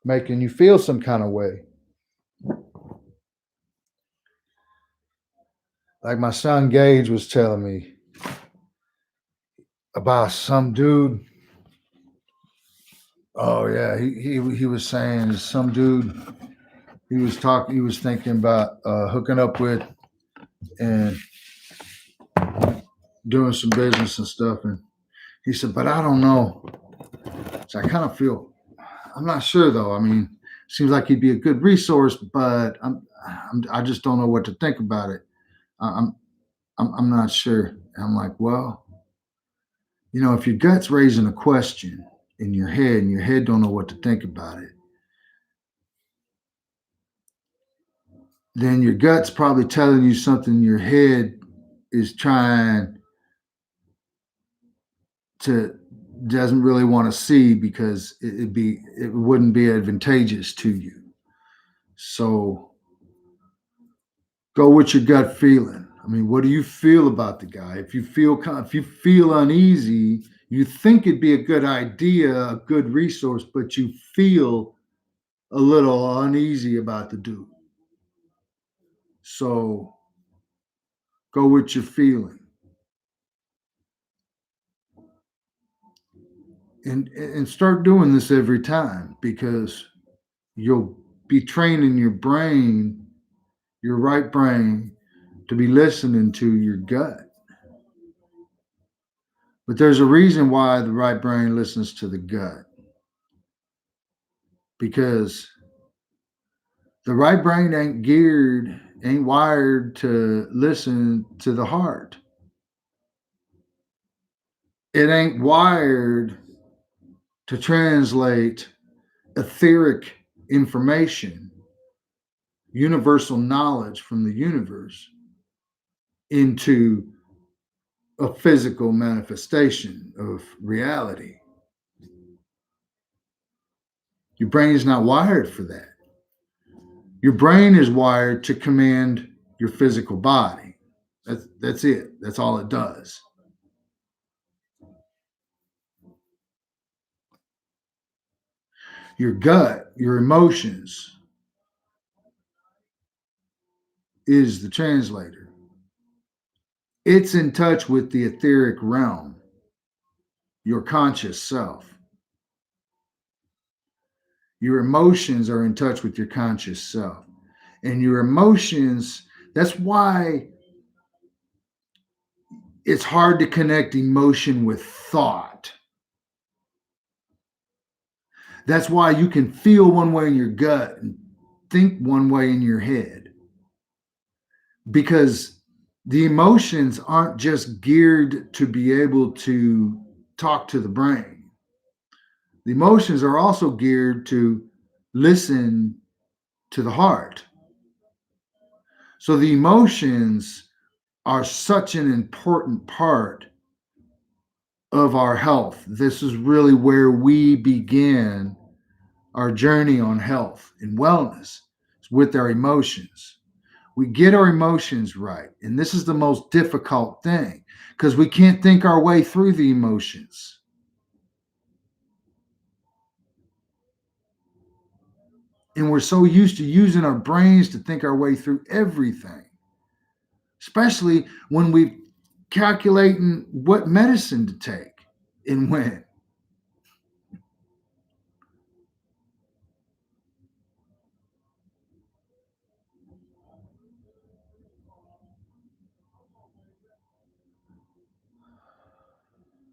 making you feel some kind of way. Like my son Gage was telling me about some dude. Oh yeah, he was saying some dude he was thinking about hooking up with and doing some business and stuff. And he said, but I don't know. So I kind of feel, I'm not sure though. I mean, seems like he'd be a good resource, but I just don't know what to think about it. I'm, I'm not sure. And I'm like, well, if your gut's raising a question in your head and your head don't know what to think about it, then your gut's probably telling you something your head is trying to doesn't really want to see because it wouldn't be advantageous to you. So go with your gut feeling. I mean, what do you feel about the guy? If you feel uneasy, you think it'd be a good idea, a good resource, but you feel a little uneasy about the dude. So go with your feeling. And start doing this every time because you'll be training your right brain, to be listening to your gut. But there's a reason why the right brain listens to the gut, because the right brain ain't wired to listen to the heart. It ain't wired to translate etheric information, universal knowledge from the universe, into a physical manifestation of reality. Your brain is not wired for that. Your brain is wired to command your physical body. That's it. That's all it does. Your gut, your emotions is the translator. It's in touch with the etheric realm, your conscious self. Your emotions are in touch with your conscious self. And your emotions, that's why it's hard to connect emotion with thought. That's why you can feel one way in your gut and think one way in your head, because the emotions aren't just geared to be able to talk to the brain. The emotions are also geared to listen to the heart. So the emotions are such an important part of our health. This is really where we begin our journey on health and wellness, with our emotions. We get our emotions right. And this is the most difficult thing because we can't think our way through the emotions. And we're so used to using our brains to think our way through everything, especially when we calculating what medicine to take and when.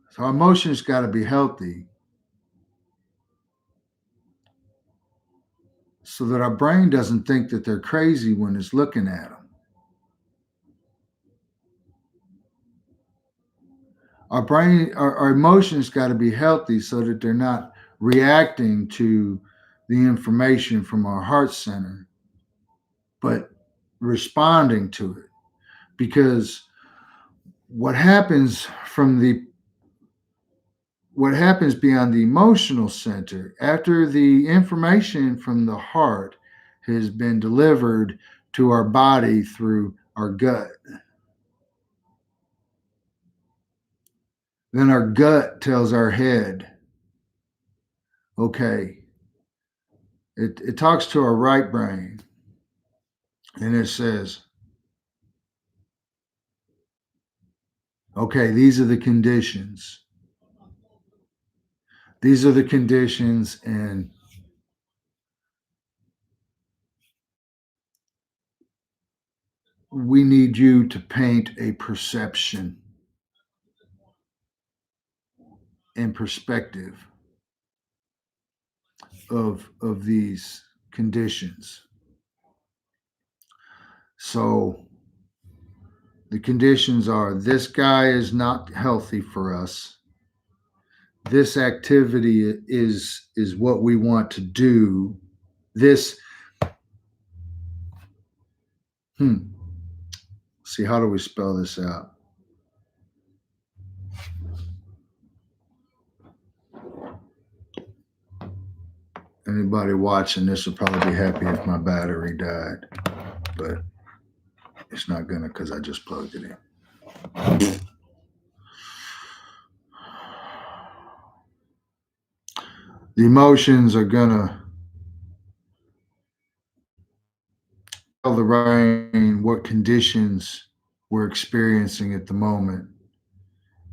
So our emotions got to be healthy so that our brain doesn't think that they're crazy when it's looking at them. Our emotions got to be healthy so that they're not reacting to the information from our heart center, but responding to it. Because what happens from the what happens beyond the emotional center after the information from the heart has been delivered to our body through our gut, then our gut tells our head, okay, it talks to our right brain and it says, okay, these are the conditions. These are the conditions, and we need you to paint a perception and perspective of these conditions. So the conditions are: this guy is not healthy for us. This activity is what we want to do. This hmm, see, how do we spell this out? Anybody watching this will probably be happy if my battery died, but it's not gonna because I just plugged it in. The emotions are gonna tell the brain what conditions we're experiencing at the moment,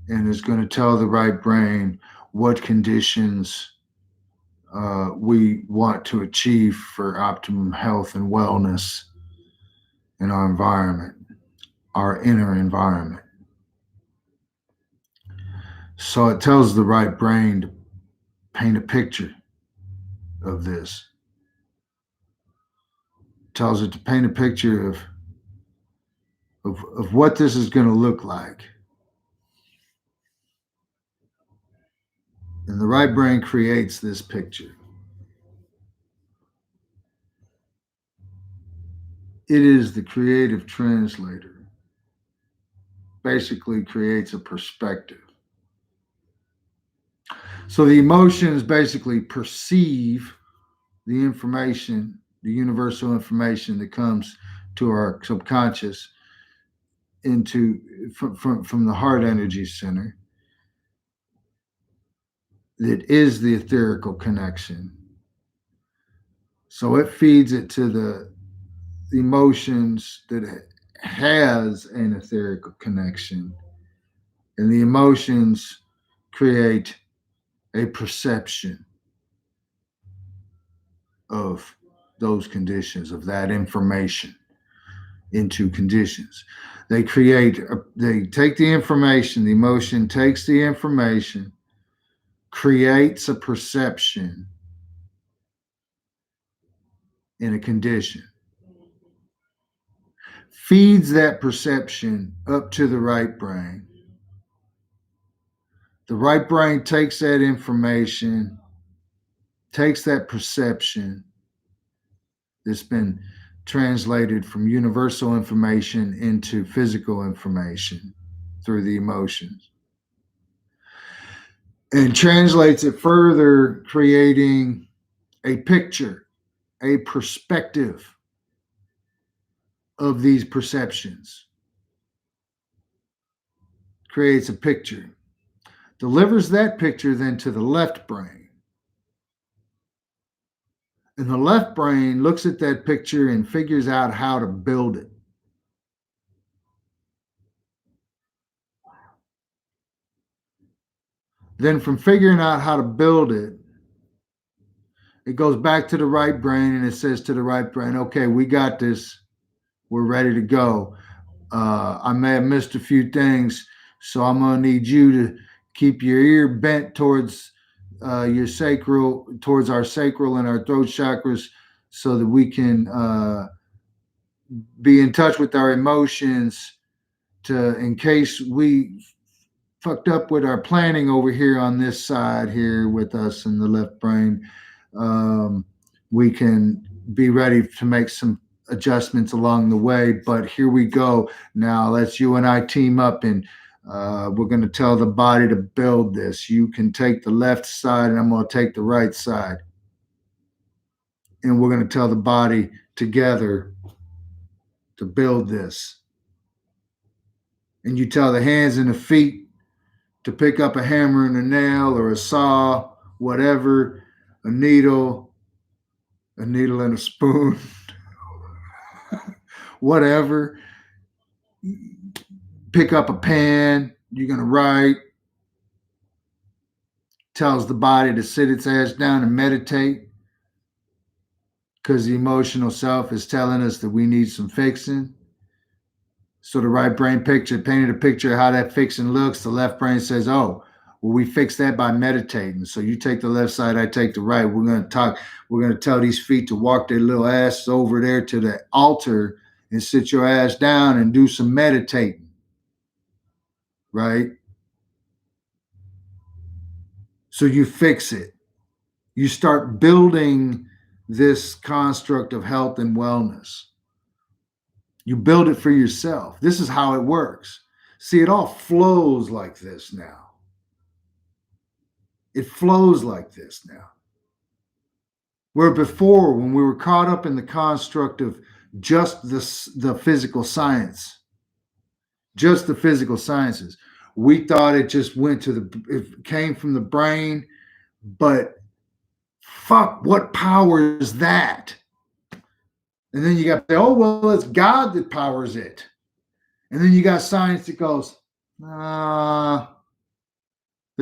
and it's going to tell the right brain what conditions we want to achieve for optimum health and wellness in our environment, our inner environment. So it tells the right brain to paint a picture of this. It tells it to paint a picture of what this is going to look like. And the right brain creates this picture. It is the creative translator, basically creates a perspective. So the emotions basically perceive the information, the universal information that comes to our subconscious, into from the heart energy center that is the etherical connection. So it feeds it to the emotions that it has an etherical connection, and the emotions create a perception of those conditions, of that information into conditions. They take the information, the emotion takes the information, creates a perception in a condition, feeds that perception up to the right brain. The right brain takes that information, takes that perception that's been translated from universal information into physical information through the emotions, and translates it further, creating a picture, a perspective of these perceptions, creates a picture, delivers that picture then to the left brain. And the left brain looks at that picture and figures out how to build it. Then, from figuring out how to build it, it goes back to the right brain and it says to the right brain, okay, we got this. We're ready to go. I may have missed a few things, so I'm going to need you to keep your ear bent towards your sacral, towards our sacral and our throat chakras, so that we can be in touch with our emotions, to, in case we fucked up with our planning over here on this side here with us in the left brain, we can be ready to make some adjustments along the way. But here we go. Now let's you and I team up, and we're going to tell the body to build this. You can take the left side and I'm going to take the right side. And we're going to tell the body together to build this. And you tell the hands and the feet to pick up a hammer and a nail or a saw, whatever, a needle and a spoon, whatever. Pick up a pen, you're going to write. Tells the body to sit its ass down and meditate, because the emotional self is telling us that we need some fixing. So the right brain painted a picture of how that fixing looks. The left brain says, oh, well, we fix that by meditating. So you take the left side, I take the right. We're going to talk. We're going to tell these feet to walk their little ass over there to the altar and sit your ass down and do some meditating. Right? So you fix it. You start building this construct of health and wellness. You build it for yourself. This is how it works. See, it all flows like this now. It flows like this now. Where before, when we were caught up in the construct of just the physical science, just the physical sciences, we thought it just it came from the brain, but fuck, what powers that? And then you got, oh, well, it's God that powers it. And then you got science that goes, there's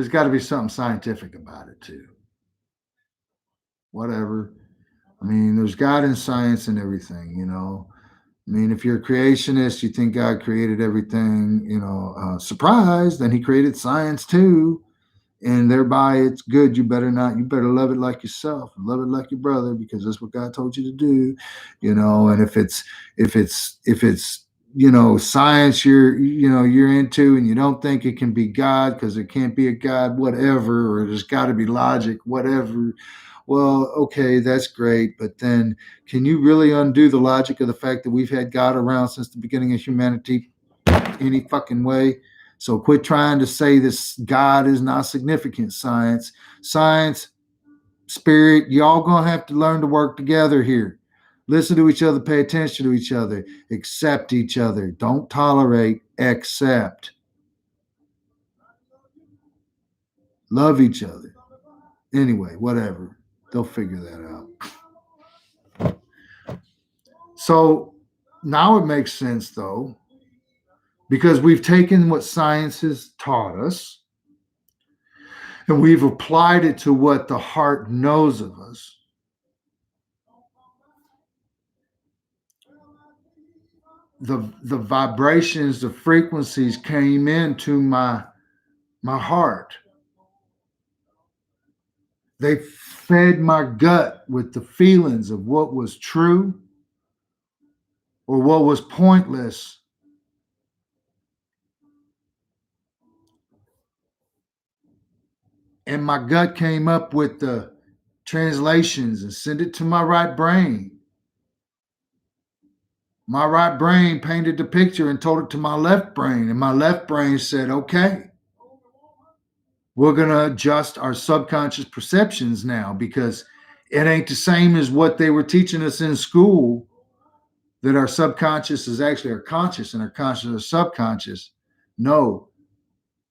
got to be something scientific about it too. Whatever. I mean, there's God in science and everything, you know. I mean, if you're a creationist, you think God created everything, you know, surprise, then he created science too. And thereby it's good. You better love it like yourself, love it like your brother, because that's what God told you to do, you know. And if it's you know, science you're into, and you don't think it can be God because there can't be a God, whatever, or there's got to be logic, whatever. Well, okay, that's great, but then can you really undo the logic of the fact that we've had God around since the beginning of humanity any fucking way? So quit trying to say this God is not significant. Science, spirit, y'all gonna have to learn to work together here. Listen to each other, pay attention to each other, accept each other. Don't tolerate, accept. Love each other. Anyway, whatever. They'll figure that out. So now it makes sense, though, because we've taken what science has taught us and we've applied it to what the heart knows of us. The vibrations, the frequencies came into my heart. They fed my gut with the feelings of what was true or what was pointless. And my gut came up with the translations and sent it to my right brain. My right brain painted the picture and told it to my left brain. And my left brain said, okay, we're going to adjust our subconscious perceptions now because it ain't the same as what they were teaching us in school, that our subconscious is actually our conscious and our conscious is subconscious. No,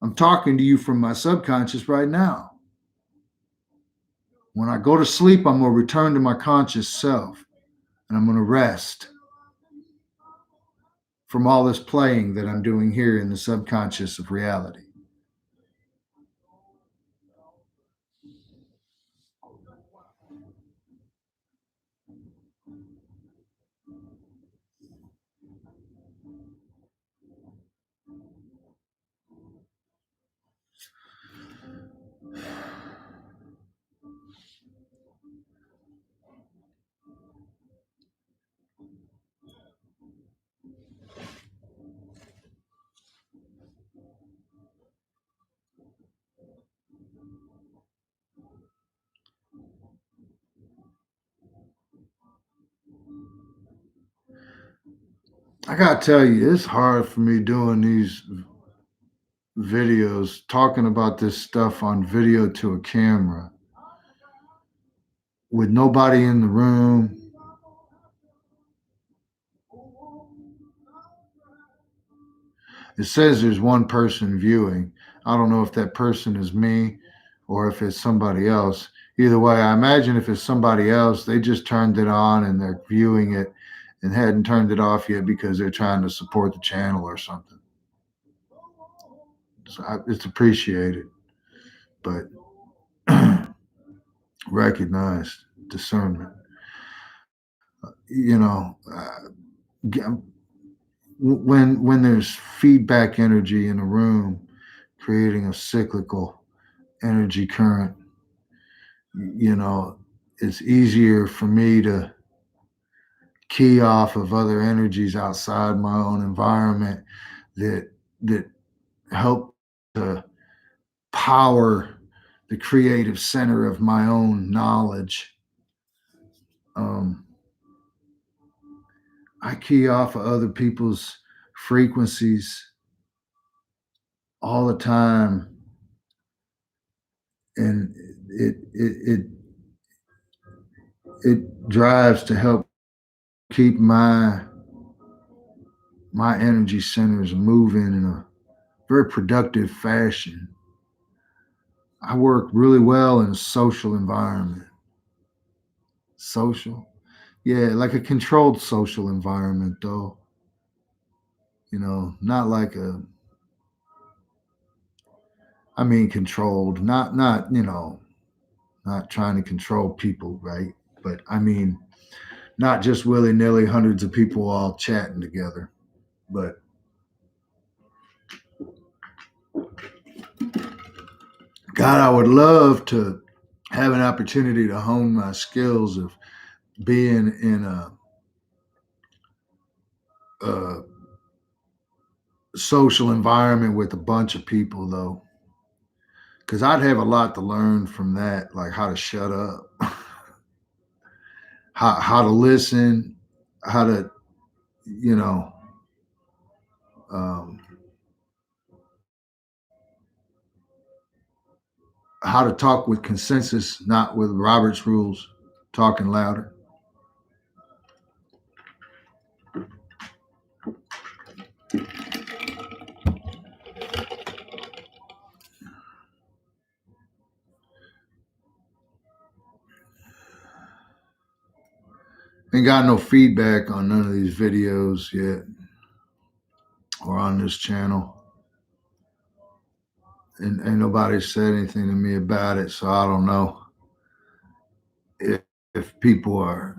I'm talking to you from my subconscious right now. When I go to sleep, I'm going to return to my conscious self and I'm going to rest from all this playing that I'm doing here in the subconscious of reality. I got to tell you, it's hard for me doing these videos, talking about this stuff on video to a camera with nobody in the room. It says there's one person viewing. I don't know if that person is me or if it's somebody else. Either way, I imagine if it's somebody else, they just turned it on and they're viewing it and hadn't turned it off yet because they're trying to support the channel or something. So it's appreciated, but recognized discernment. You know, when there's feedback energy in a room, creating a cyclical energy current, you know, it's easier for me to key off of other energies outside my own environment that help to power the creative center of my own knowledge. Um, I key off of other people's frequencies all the time, and it drives to help keep my energy centers moving in a very productive fashion. I work really well in a social environment. Social? Yeah, like a controlled social environment, though. You know, not like a, I mean, controlled, not, not trying to control people, right? But I mean, not just willy nilly, hundreds of people all chatting together. But God, I would love to have an opportunity to hone my skills of being in a social environment with a bunch of people, though, because I'd have a lot to learn from that, like how to shut up, how to listen, how to, you know, um, how to talk with consensus, not with Robert's rules, talking louder. Ain't got no feedback on none of these videos yet or on this channel. And nobody said anything to me about it, so I don't know if, if people are,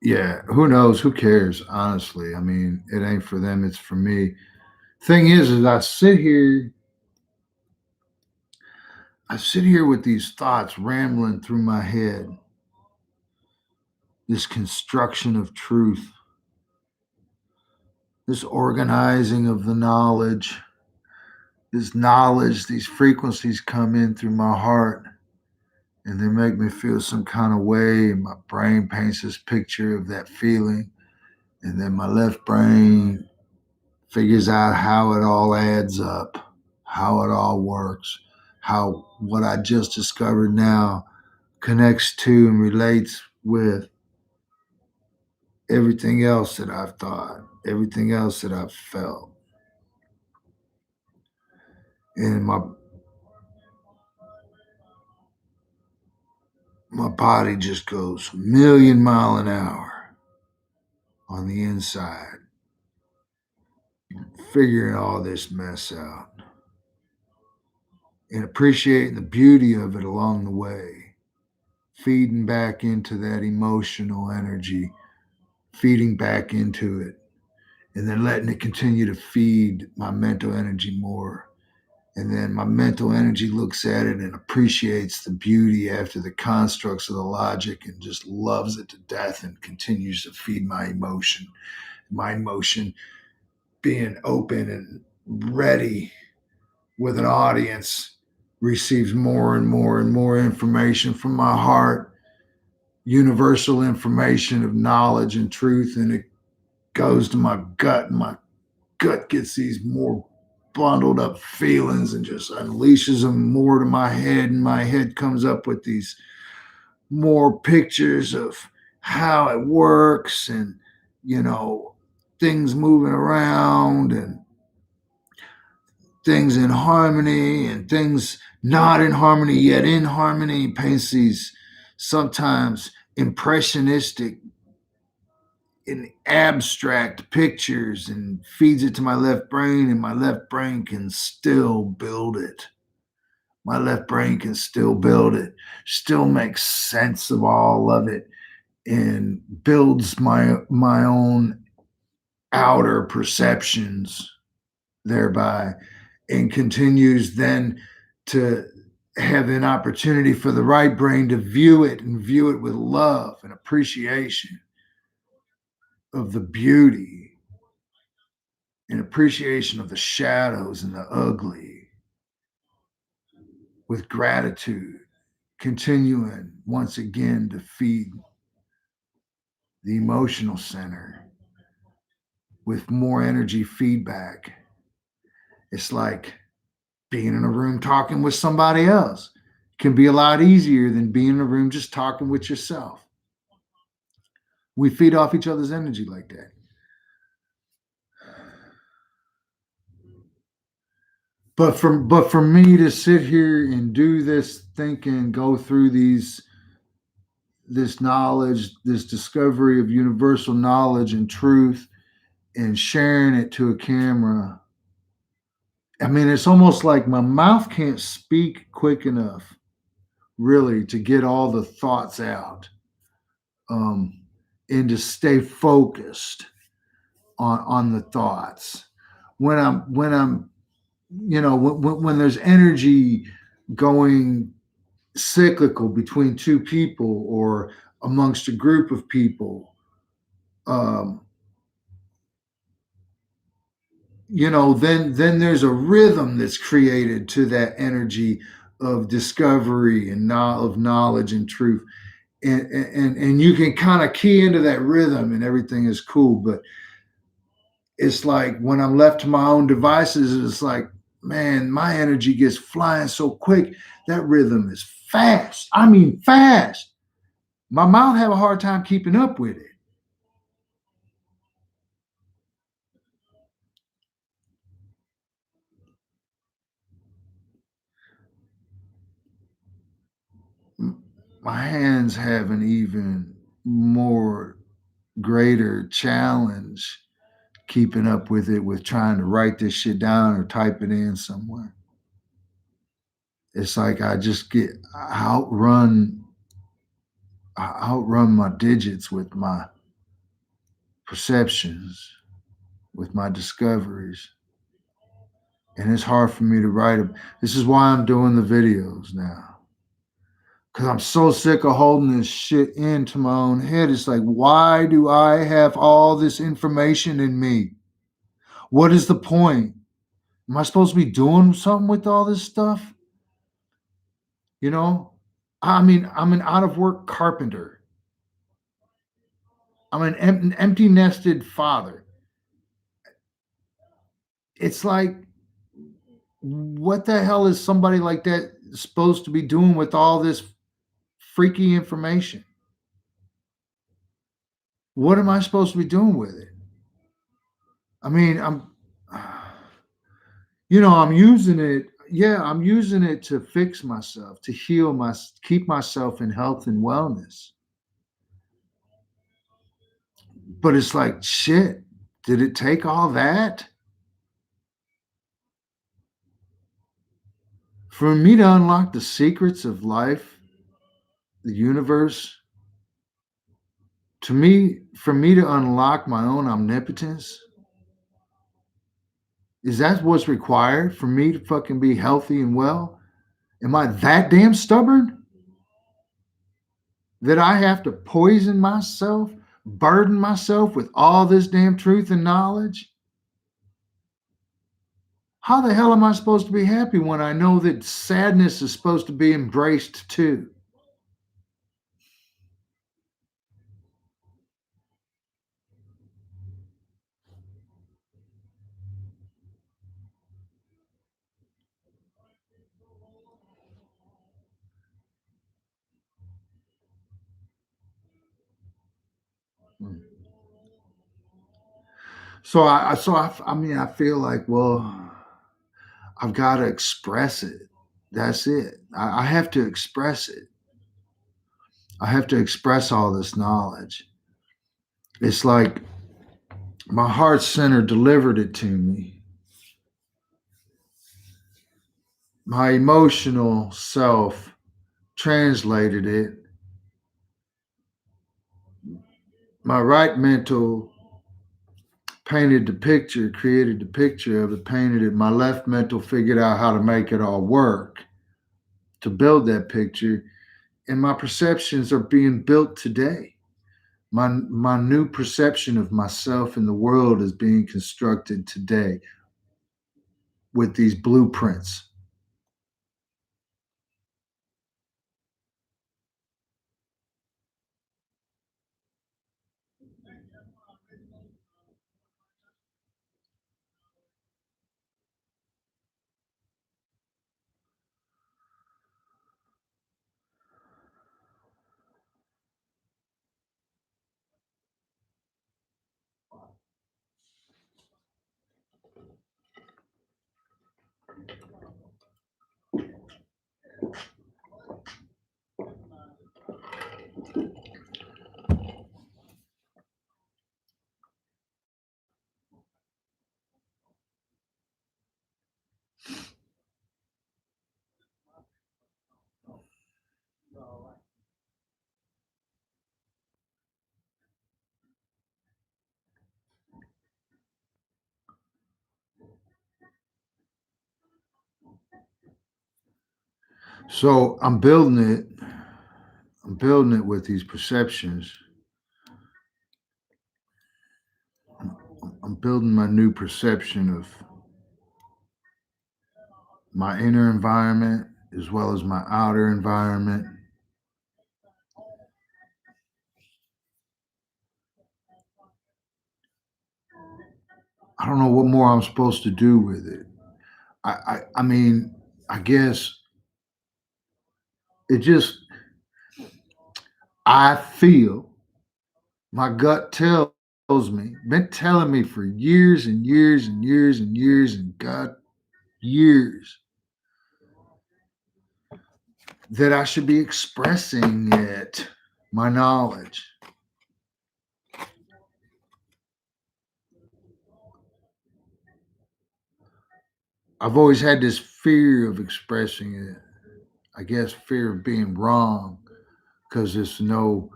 yeah, who knows? Who cares? Honestly, I mean, it ain't for them, it's for me. Thing is I sit here with these thoughts rambling through my head, this construction of truth, this organizing of the knowledge, this knowledge, these frequencies come in through my heart and they make me feel some kind of way. And my brain paints this picture of that feeling. And then my left brain figures out how it all adds up, how it all works, how what I just discovered now connects to and relates with everything else that I've thought, everything else that I've felt. And my body just goes a million mile an hour on the inside, figuring all this mess out and appreciating the beauty of it along the way, feeding back into that emotional energy, feeding back into it, and then letting it continue to feed my mental energy more. And then my mental energy looks at it and appreciates the beauty after the constructs of the logic and just loves it to death and continues to feed my emotion. My emotion being open and ready with an audience receives more and more and more information from my heart, universal information of knowledge and truth, and it goes to my gut, and my gut gets these more bundled up feelings and just unleashes them more to my head, and my head comes up with these more pictures of how it works and you know things moving around and things in harmony and things not in harmony yet in harmony. Paints these sometimes impressionistic in abstract pictures and feeds it to my left brain, and my left brain can still build it. My left brain can still build it, still makes sense of all of it, and builds my own outer perceptions thereby, and continues then to have an opportunity for the right brain to view it and view it with love and appreciation of the beauty and appreciation of the shadows and the ugly, with gratitude, continuing once again to feed the emotional center with more energy feedback. It's like being in a room talking with somebody else can be a lot easier than being in a room just talking with yourself. We feed off each other's energy like that. But for me to sit here and do this thinking, go through this knowledge, this discovery of universal knowledge and truth, and sharing it to a camera. I mean, it's almost like my mouth can't speak quick enough, really, to get all the thoughts out, um, and to stay focused on the thoughts. When I'm when there's energy going cyclical between two people or amongst a group of people, um, then there's a rhythm that's created to that energy of discovery and of knowledge and truth, and you can kind of key into that rhythm and everything is cool. But it's like when I'm left to my own devices, it's like, man, my energy gets flying so quick. That rhythm is fast. I mean, fast. My mouth have a hard time keeping up with it. My hands have an even more. greater challenge keeping up with it with trying to write this shit down or type it in somewhere. It's like I just get outrun outrun my digits with my perceptions, with my discoveries. And it's hard for me to write them. This is why I'm doing the videos now. Because I'm so sick of holding this shit into my own head. It's like, why do I have all this information in me? What is the point? Am I supposed to be doing something with all this stuff? You know? I mean, I'm an out of work carpenter. I'm an empty nested father. It's like, what the hell is somebody like that supposed to be doing with all this freaky information? What am I supposed to be doing with it? I mean, I'm using it. Yeah, I'm using it to fix myself, to heal keep myself in health and wellness. But it's like, shit, did it take all that for me to unlock the secrets of life, the universe? For me to unlock my own omnipotence, is that what's required for me to fucking be healthy and well? Am I that damn stubborn that I have to poison myself, burden myself with all this damn truth and knowledge? How the hell am I supposed to be happy when I know that sadness is supposed to be embraced too? I mean, I feel like, well, I've got to express it. That's it. I have to express it. I have to express all this knowledge. It's like my heart center delivered it to me. My emotional self translated it. My right mental painted the picture, created the picture of it, painted it. My left mental figured out how to make it all work to build that picture. And my perceptions are being built today. My new perception of myself and the world is being constructed today with these blueprints. So I'm building it. I'm building it with these perceptions. I'm building my new perception of my inner environment as well as my outer environment. I don't know what more I'm supposed to do with it. I mean, I guess it just, I feel, my gut tells me, been telling me for years and years and years and years and God, years, that I should be expressing it, my knowledge. I've always had this fear of expressing it. I guess fear of being wrong because it's no,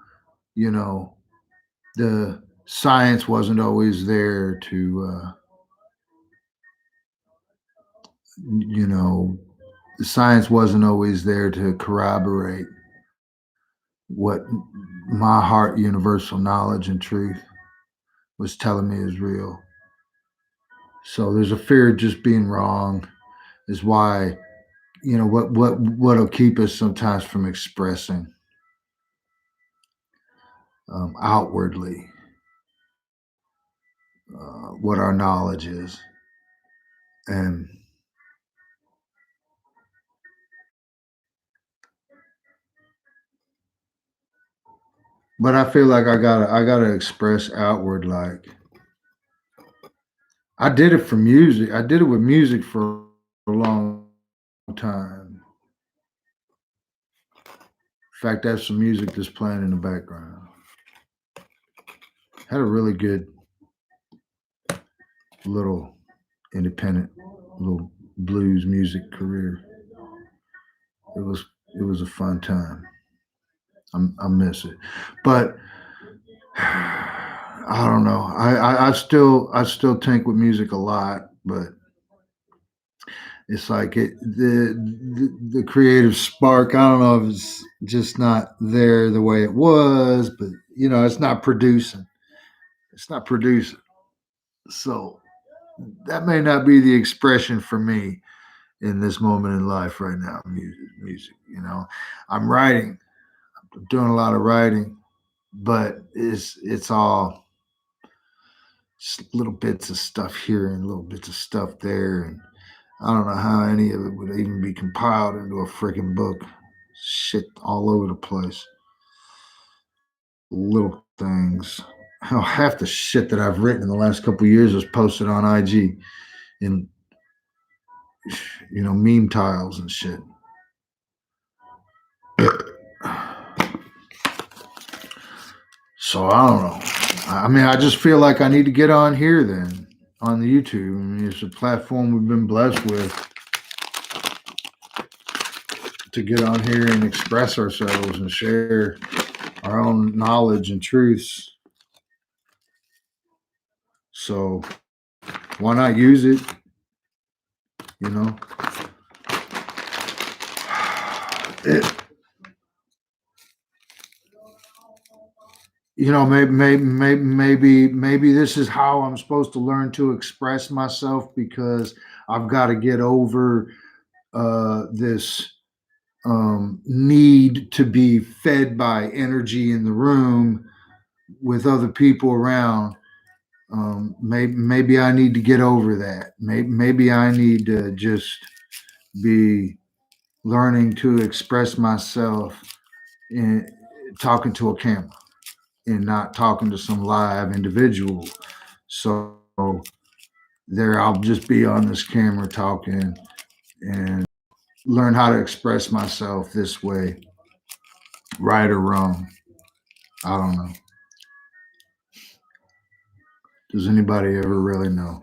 you know, the science wasn't always there to, you know, the science wasn't always there to corroborate what my heart universal knowledge and truth was telling me is real. So there's a fear of just being wrong is why, what'll keep us sometimes from expressing outwardly what our knowledge is. And but I feel like I gotta express outward. Like I did it for music. I did it with music for a long time. In fact, that's some music that's playing in the background. Had a really good little independent little blues music career. It was it was a fun time. I miss it, but I don't know. I still think with music a lot, but it's like the creative spark. I don't know if it's just not there the way it was, but it's not producing. It's not producing. So that may not be the expression for me in this moment in life right now. Music. I'm writing. I'm doing a lot of writing, but it's all little bits of stuff here and little bits of stuff there, and I don't know how any of it would even be compiled into a freaking book. Shit all over the place. Little things. Hell, half the shit that I've written in the last couple of years was posted on IG in meme tiles and shit. So I don't know. I mean, I just feel like I need to get on here then on the YouTube. I mean, it's a platform we've been blessed with to get on here and express ourselves and share our own knowledge and truths. So why not use it? You know, it. Maybe this is how I'm supposed to learn to express myself because I've got to get over this need to be fed by energy in the room with other people around. Maybe I need to get over that. Maybe I need to just be learning to express myself in talking to a camera and not talking to some live individual. So there, I'll just be on this camera talking and learn how to express myself this way, right or wrong. I don't know. Does anybody ever really know?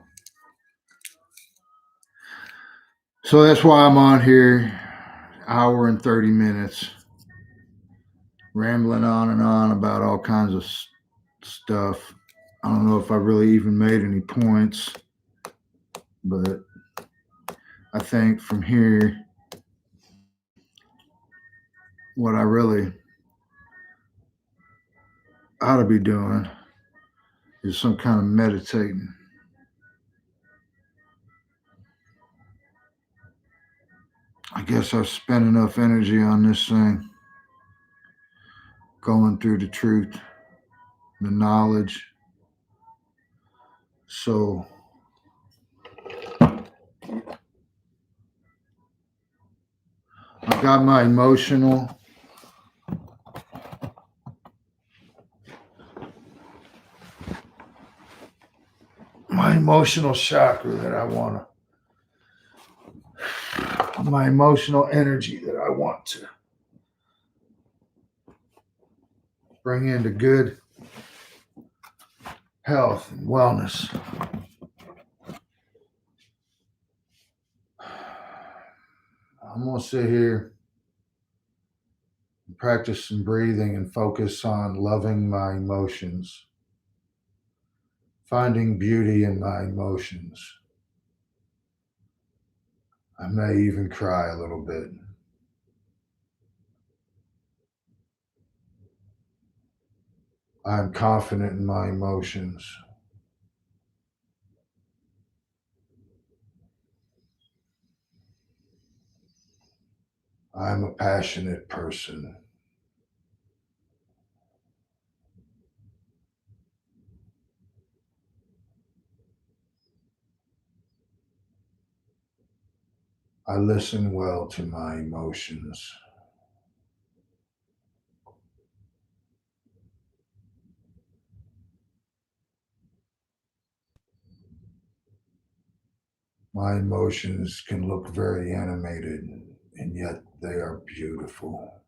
So that's why I'm on here, hour and 30 minutes, rambling on and on about all kinds of stuff. I don't know if I really even made any points, but I think from here, what I really ought to be doing is some kind of meditating. I guess I've spent enough energy on this thing, going through the truth, the knowledge. So I've got my emotional chakra that I want to, my emotional energy that I want to bring into good health and wellness. I'm going to sit here and practice some breathing and focus on loving my emotions, finding beauty in my emotions. I may even cry a little bit. I'm confident in my emotions. I'm a passionate person. I listen well to my emotions. My emotions can look very animated, and yet they are beautiful.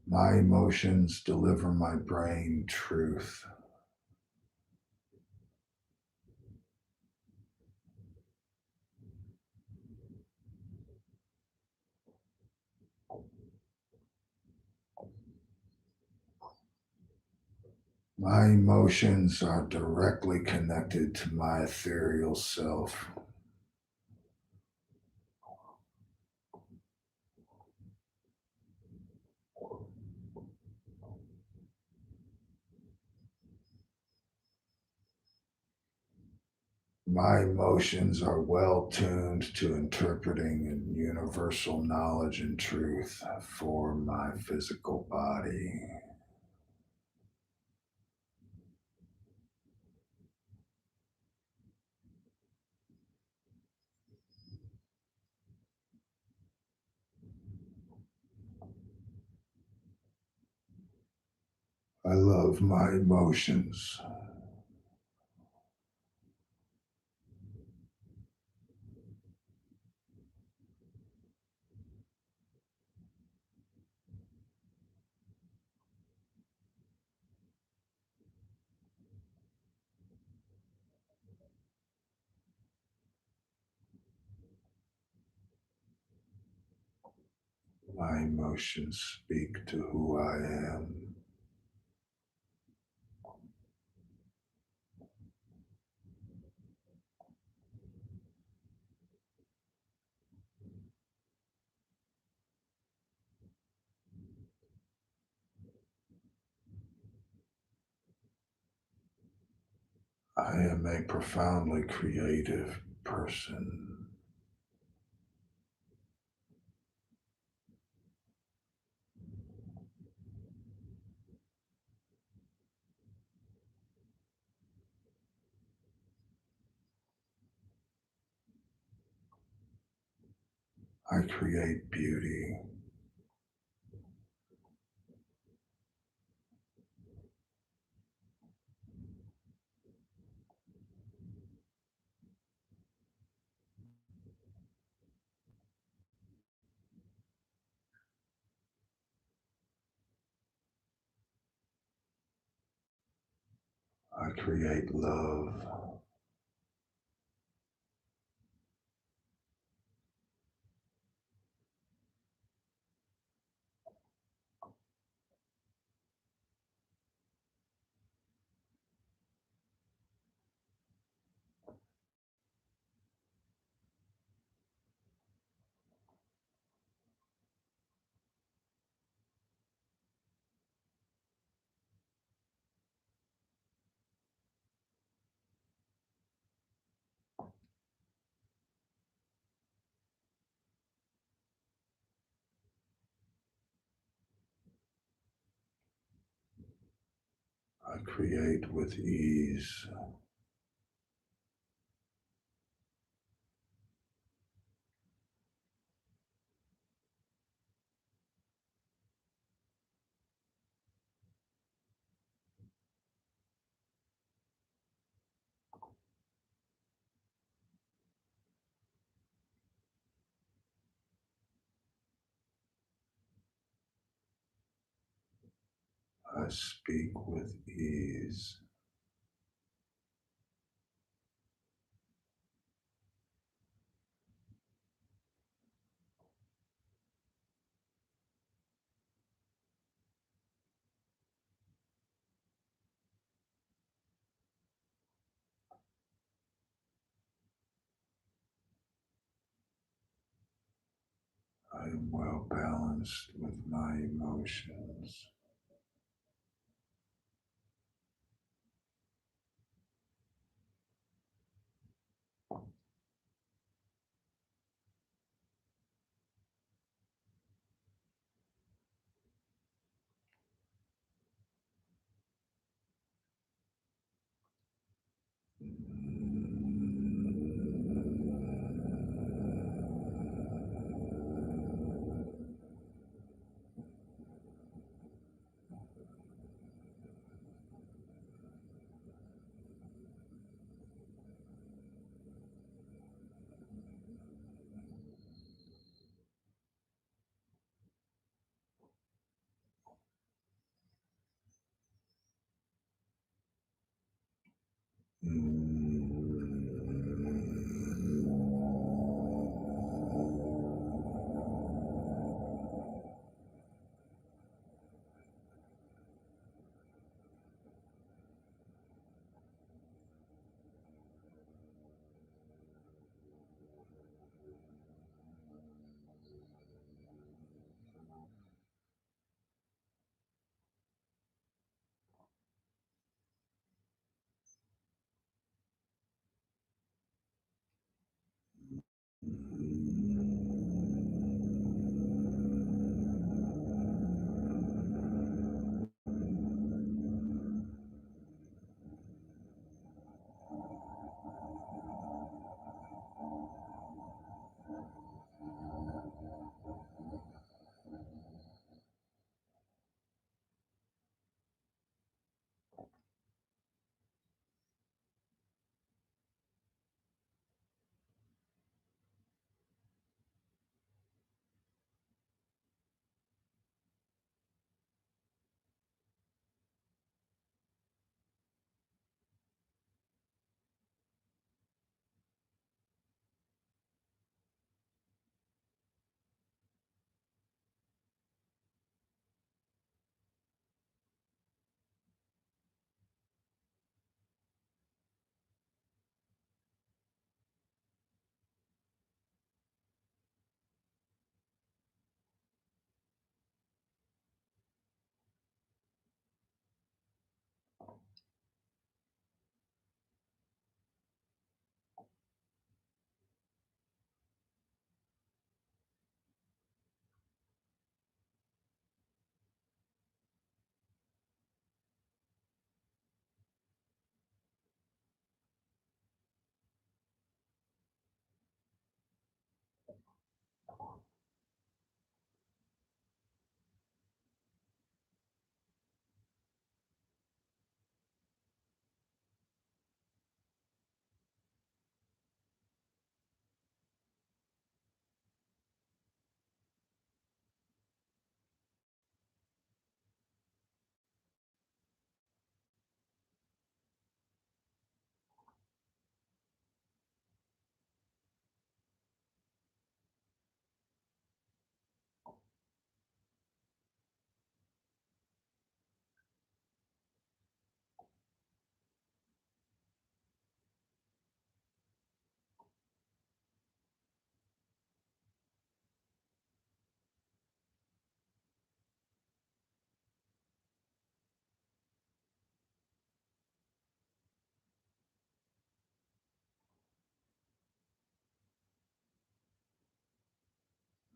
My emotions deliver my brain truth. My emotions are directly connected to my ethereal self. My emotions are well tuned to interpreting and universal knowledge and truth for my physical body. I love my emotions. My emotions speak to who I am. I am a profoundly creative person. I create beauty. I create love. I create with ease. I speak with ease. I am well balanced with my emotions.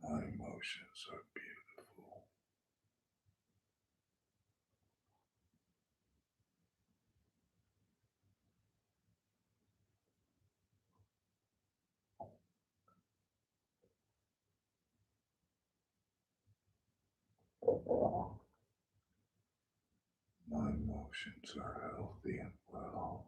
My emotions are beautiful. My emotions are healthy and well.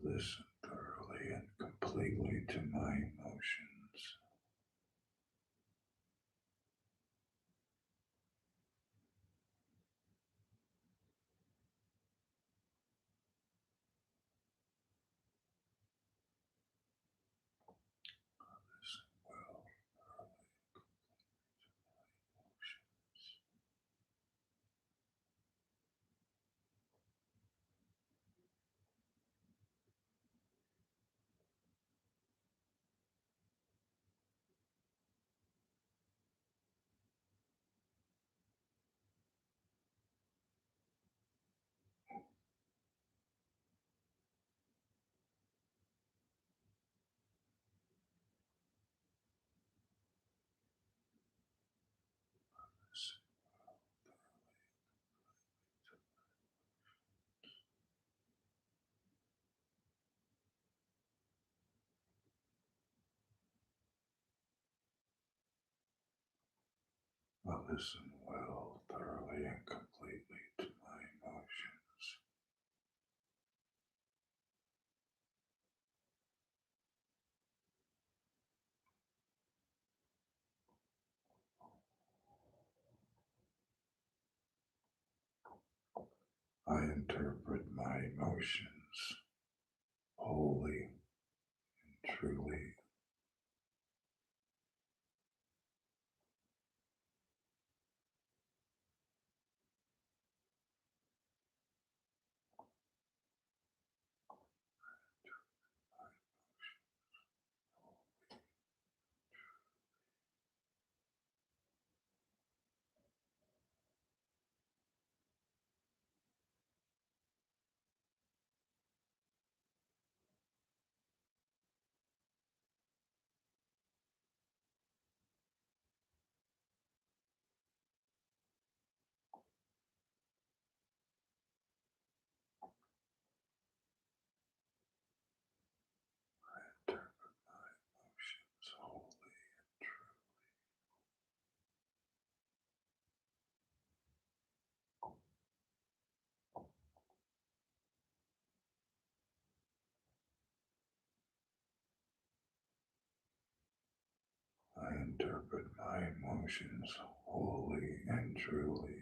listen thoroughly and completely to my emotions. Listen well, thoroughly to my emotions. Listen listen well, thoroughly and completely to my emotions. I interpret my emotions wholly and truly. I interpret my emotions wholly and truly. I interpret my emotions wholly and truly.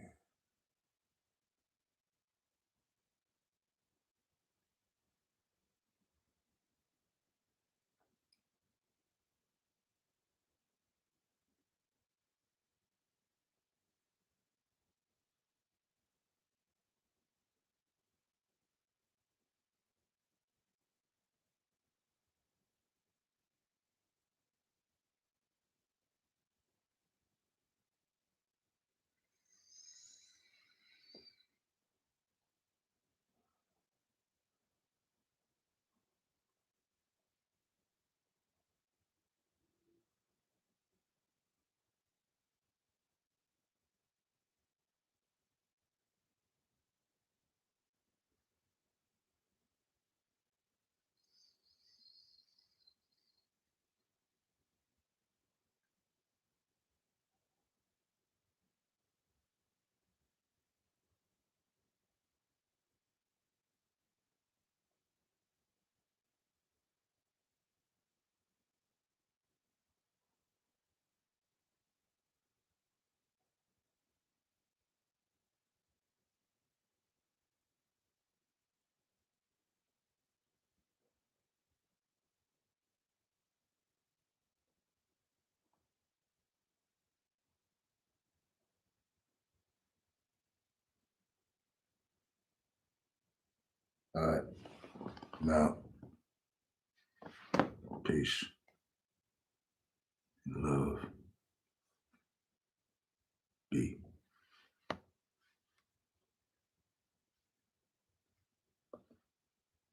All right. Now, peace. Love.